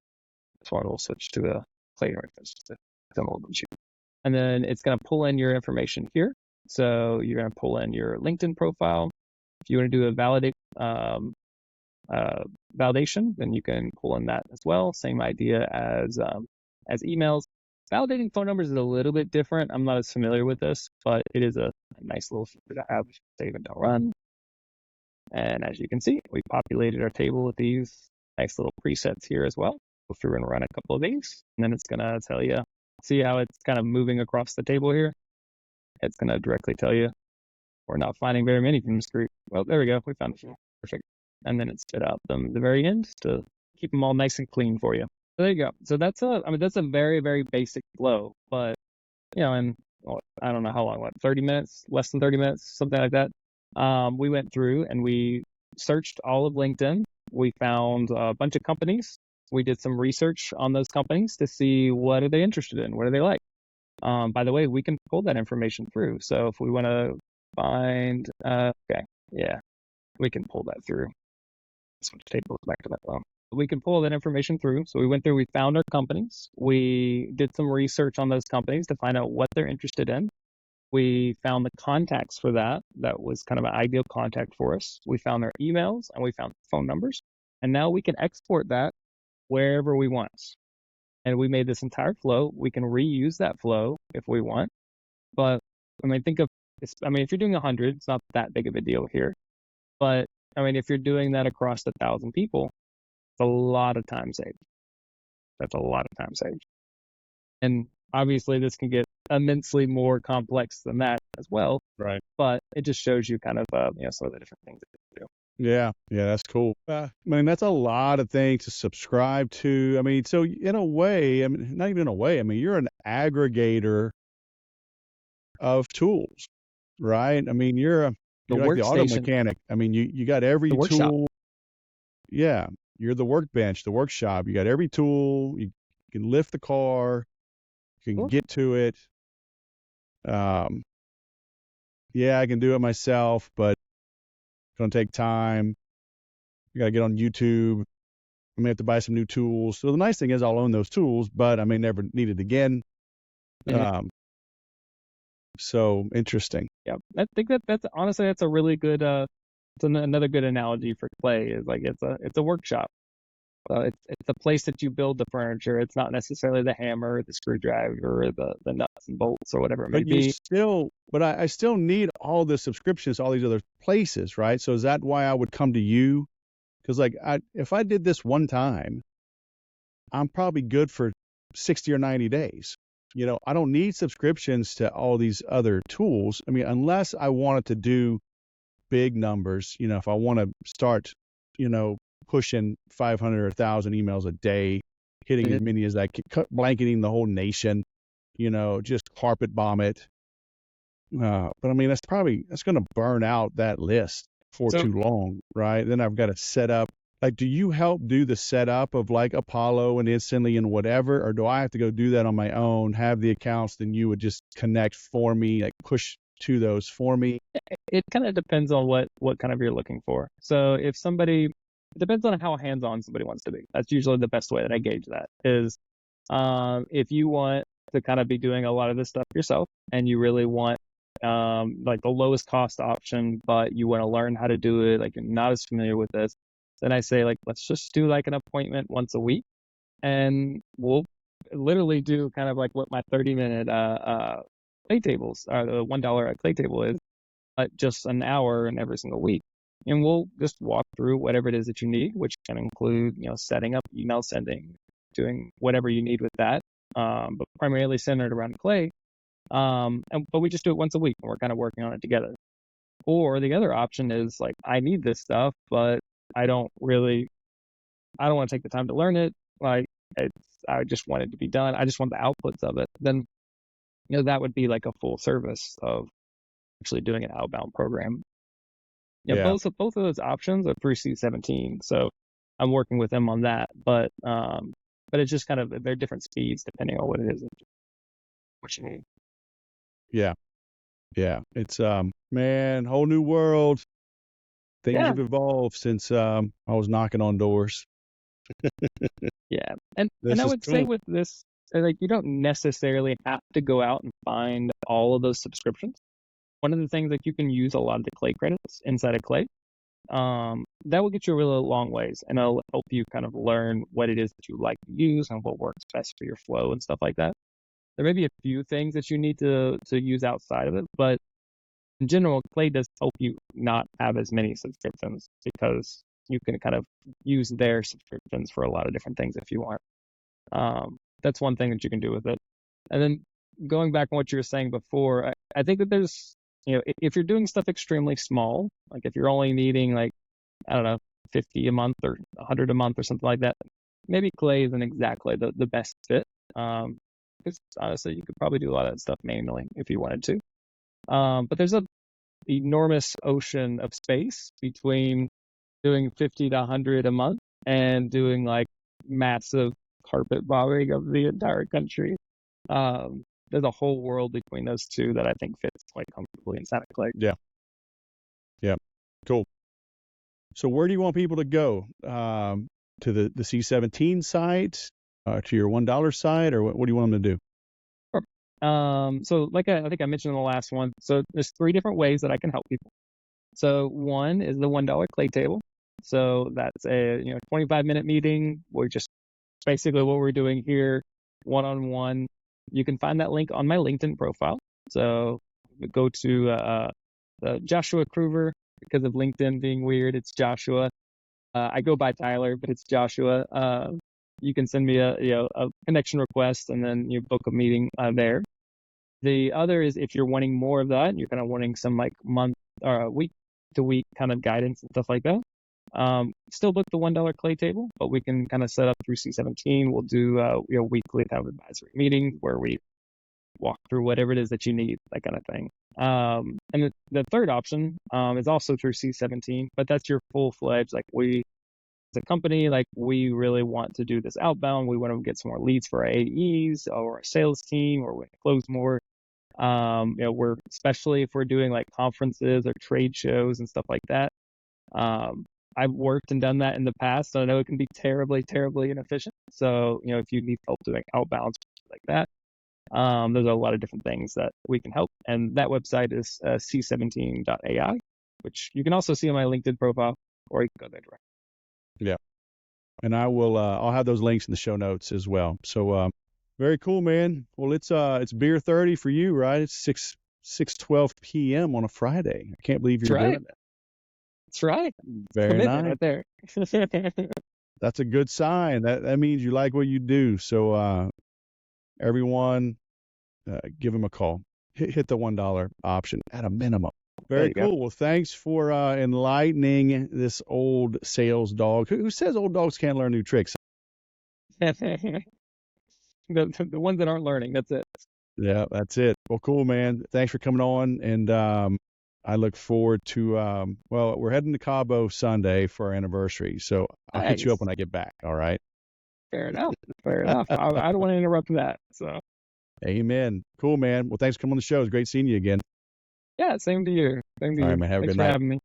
this one will switch to a Clay reference just to become a little bit cheaper. And then it's gonna pull in your information here. So you're gonna pull in your LinkedIn profile. If you want to do a validation, then you can pull in that as well. Same idea as emails. Validating phone numbers is a little bit different. I'm not as familiar with this, but it is a nice little feature to have. Save and don't run. And as you can see, we populated our table with these nice little presets here as well. Go through and run a couple of these, and then it's gonna tell you. See how it's kind of moving across the table here? It's gonna directly tell you we're not finding very many from this group. Well, there we go. We found a few. Perfect. And then it spit out them at the very end to keep them all nice and clean for you. So there you go. So that's a very, very basic flow, but in I don't know how long, 30 minutes, less than 30 minutes, something like that. We went through and we searched all of LinkedIn. We found a bunch of companies. We did some research on those companies to see what are they interested in, what do they like. By the way, we can pull that information through. So if we want to find, we can pull that through. Switch tables back to that phone. We can pull that information through. So we went through, we found our companies. We did some research on those companies to find out what they're interested in. We found the contacts for that. That was kind of an ideal contact for us. We found their emails and we found phone numbers. And now we can export that wherever we want. And we made this entire flow. We can reuse that flow if we want. But if you're doing 100, it's not that big of a deal here. But if you're doing that across 1,000 people, it's a lot of time saved. That's a lot of time saved. And obviously this can get immensely more complex than that as well. Right. But it just shows you kind of, some of the different things that you do. Yeah, that's cool. I mean, that's a lot of things to subscribe to. I mean, so in a way, I mean, not even in a way, I mean, you're an aggregator of tools, right? I mean, The you're like the auto workstation, mechanic. I mean, you got the every workshop. tool. Yeah, you're the workbench, the workshop. You got every tool. You can lift the car, you can Cool. get to it. Um, yeah, I can do it myself, but it's gonna take time. You got to get on YouTube. I may have to buy some new tools. So the nice thing is I'll own those tools, but I may never need it again. Mhm. Um, so interesting. Yeah, I think that's honestly that's a really good it's another good analogy for clay is like it's a workshop. It's a place that you build the furniture. It's not necessarily the hammer, or the screwdriver, or the nuts and bolts, or whatever it may be. But I still need all the subscriptions to all these other places, right? So is that why I would come to you? Because like if I did this one time, I'm probably good for 60 or 90 days. I don't need subscriptions to all these other tools. I mean, unless I wanted to do big numbers, if I want to start, you know, pushing 500 or 1,000 emails a day, hitting Mhm. as many as I can, blanketing the whole nation, just carpet bomb it. But I mean, that's going to burn out that list for So too long, right? Then I've got to set up. Like, do you help do the setup of like Apollo and Instantly and whatever, or do I have to go do that on my own, have the accounts, then you would just connect for me, like push to those for me? it kind of depends on what kind of you're looking for. So if somebody, it depends on how hands-on somebody wants to be. That's usually the best way that I gauge that is, if you want to kind of be doing a lot of this stuff yourself and you really want like the lowest cost option, but you want to learn how to do it, like you're not as familiar with this, then I say like let's just do like an appointment once a week, and we'll literally do kind of like what my 30-minute clay tables or the $1 clay table is, just an hour in every single week. And we'll just walk through whatever it is that you need, which can include, setting up email sending, doing whatever you need with that, but primarily centered around clay. But we just do it once a week and we're kind of working on it together. Or the other option is like, I need this stuff, but I don't really, I don't want to take the time to learn it. Like, I just want it to be done. I just want the outputs of it. Then, that would be like a full service of actually doing an outbound program. Yeah, Yeah, both of those options are through C17, so I'm working with them on that. But it's just kind of they're different speeds depending on what it is what you need. yeah, yeah. It's man, whole new world. Things Yeah, have evolved since I was knocking on doors. yeah, and This I is would say cool. with this, like you don't necessarily have to go out and find all of those subscriptions. One of the things that you can use a lot of the Clay credits inside of Clay. That will get you a really long ways, and it'll help you kind of learn what it is that you like to use and what works best for your flow and stuff like that. There may be a few things that you need to use outside of it, but in general, Clay does help you not have as many subscriptions because you can kind of use their subscriptions for a lot of different things if you want. That's one thing that you can do with it. And then going back on what you were saying before, I think that there's, if you're doing stuff extremely small, like if you're only needing like, I don't know, 50 a month or 100 a month or something like that, maybe Clay isn't exactly the best fit. Because honestly, you could probably do a lot of that stuff manually if you wanted to. But there's a enormous ocean of space between doing 50 to 100 a month and doing like massive carpet bombing of the entire country. There's a whole world between those two that I think fits quite comfortably inside of Clay. Yeah, yeah, cool. So where do you want people to go? To the C17 site, to your $1 site, or what do you want them to do? Sure. So like I think I mentioned in the last one, so there's 3 different ways that I can help people. So one is the $1 clay table. So that's a 25-minute meeting. We're just basically what we're doing here, one-on-one. You can find that link on my LinkedIn profile. So go to Joshua Cruver. Because of LinkedIn being weird, it's Joshua. I go by Tyler, but it's Joshua. You can send me a connection request and then you book a meeting there. The other is if you're wanting more of that, you're kind of wanting some like month or week to week kind of guidance and stuff like that. Still book the $1 clay table, but we can kind of set up through C17. We'll do weekly kind of advisory meetings where we walk through whatever it is that you need, that kind of thing. And the third option is also through C17, but that's your full-fledged, like we, as a company, like we really want to do this outbound. We want to get some more leads for our AEs or our sales team, or we want to close more. We're, especially if we're doing like conferences or trade shows and stuff like that. I've worked and done that in the past, so I know it can be terribly, terribly inefficient. So, if you need help doing outbounds like that, there's a lot of different things that we can help. And that website is c17.ai, which you can also see on my LinkedIn profile, or you can go there direct. Yeah. And I'll have those links in the show notes as well. So, very cool, man. Well, it's beer 30 for you, right? It's 6:12 p.m. on a Friday. I can't believe you're doing it. That's right. Very Commitment nice. right there. That's a good sign. That means you like what you do. So, everyone, give him a call. Hit the $1 option at a minimum. Very cool. Well, thanks for enlightening this old sales dog. Who says old dogs can't learn new tricks? The ones that aren't learning. That's it. Yeah, that's it. Well, cool, man. Thanks for coming on. And I look forward to, we're heading to Cabo Sunday for our anniversary. So I'll hit you up when I get back. All right. Fair enough. Fair enough. I don't want to interrupt that. So. Amen. Cool, man. Well, thanks for coming on the show. It's great seeing you again. Yeah, same to you. Same to you. All right, man. Have a good night. Thanks for having me.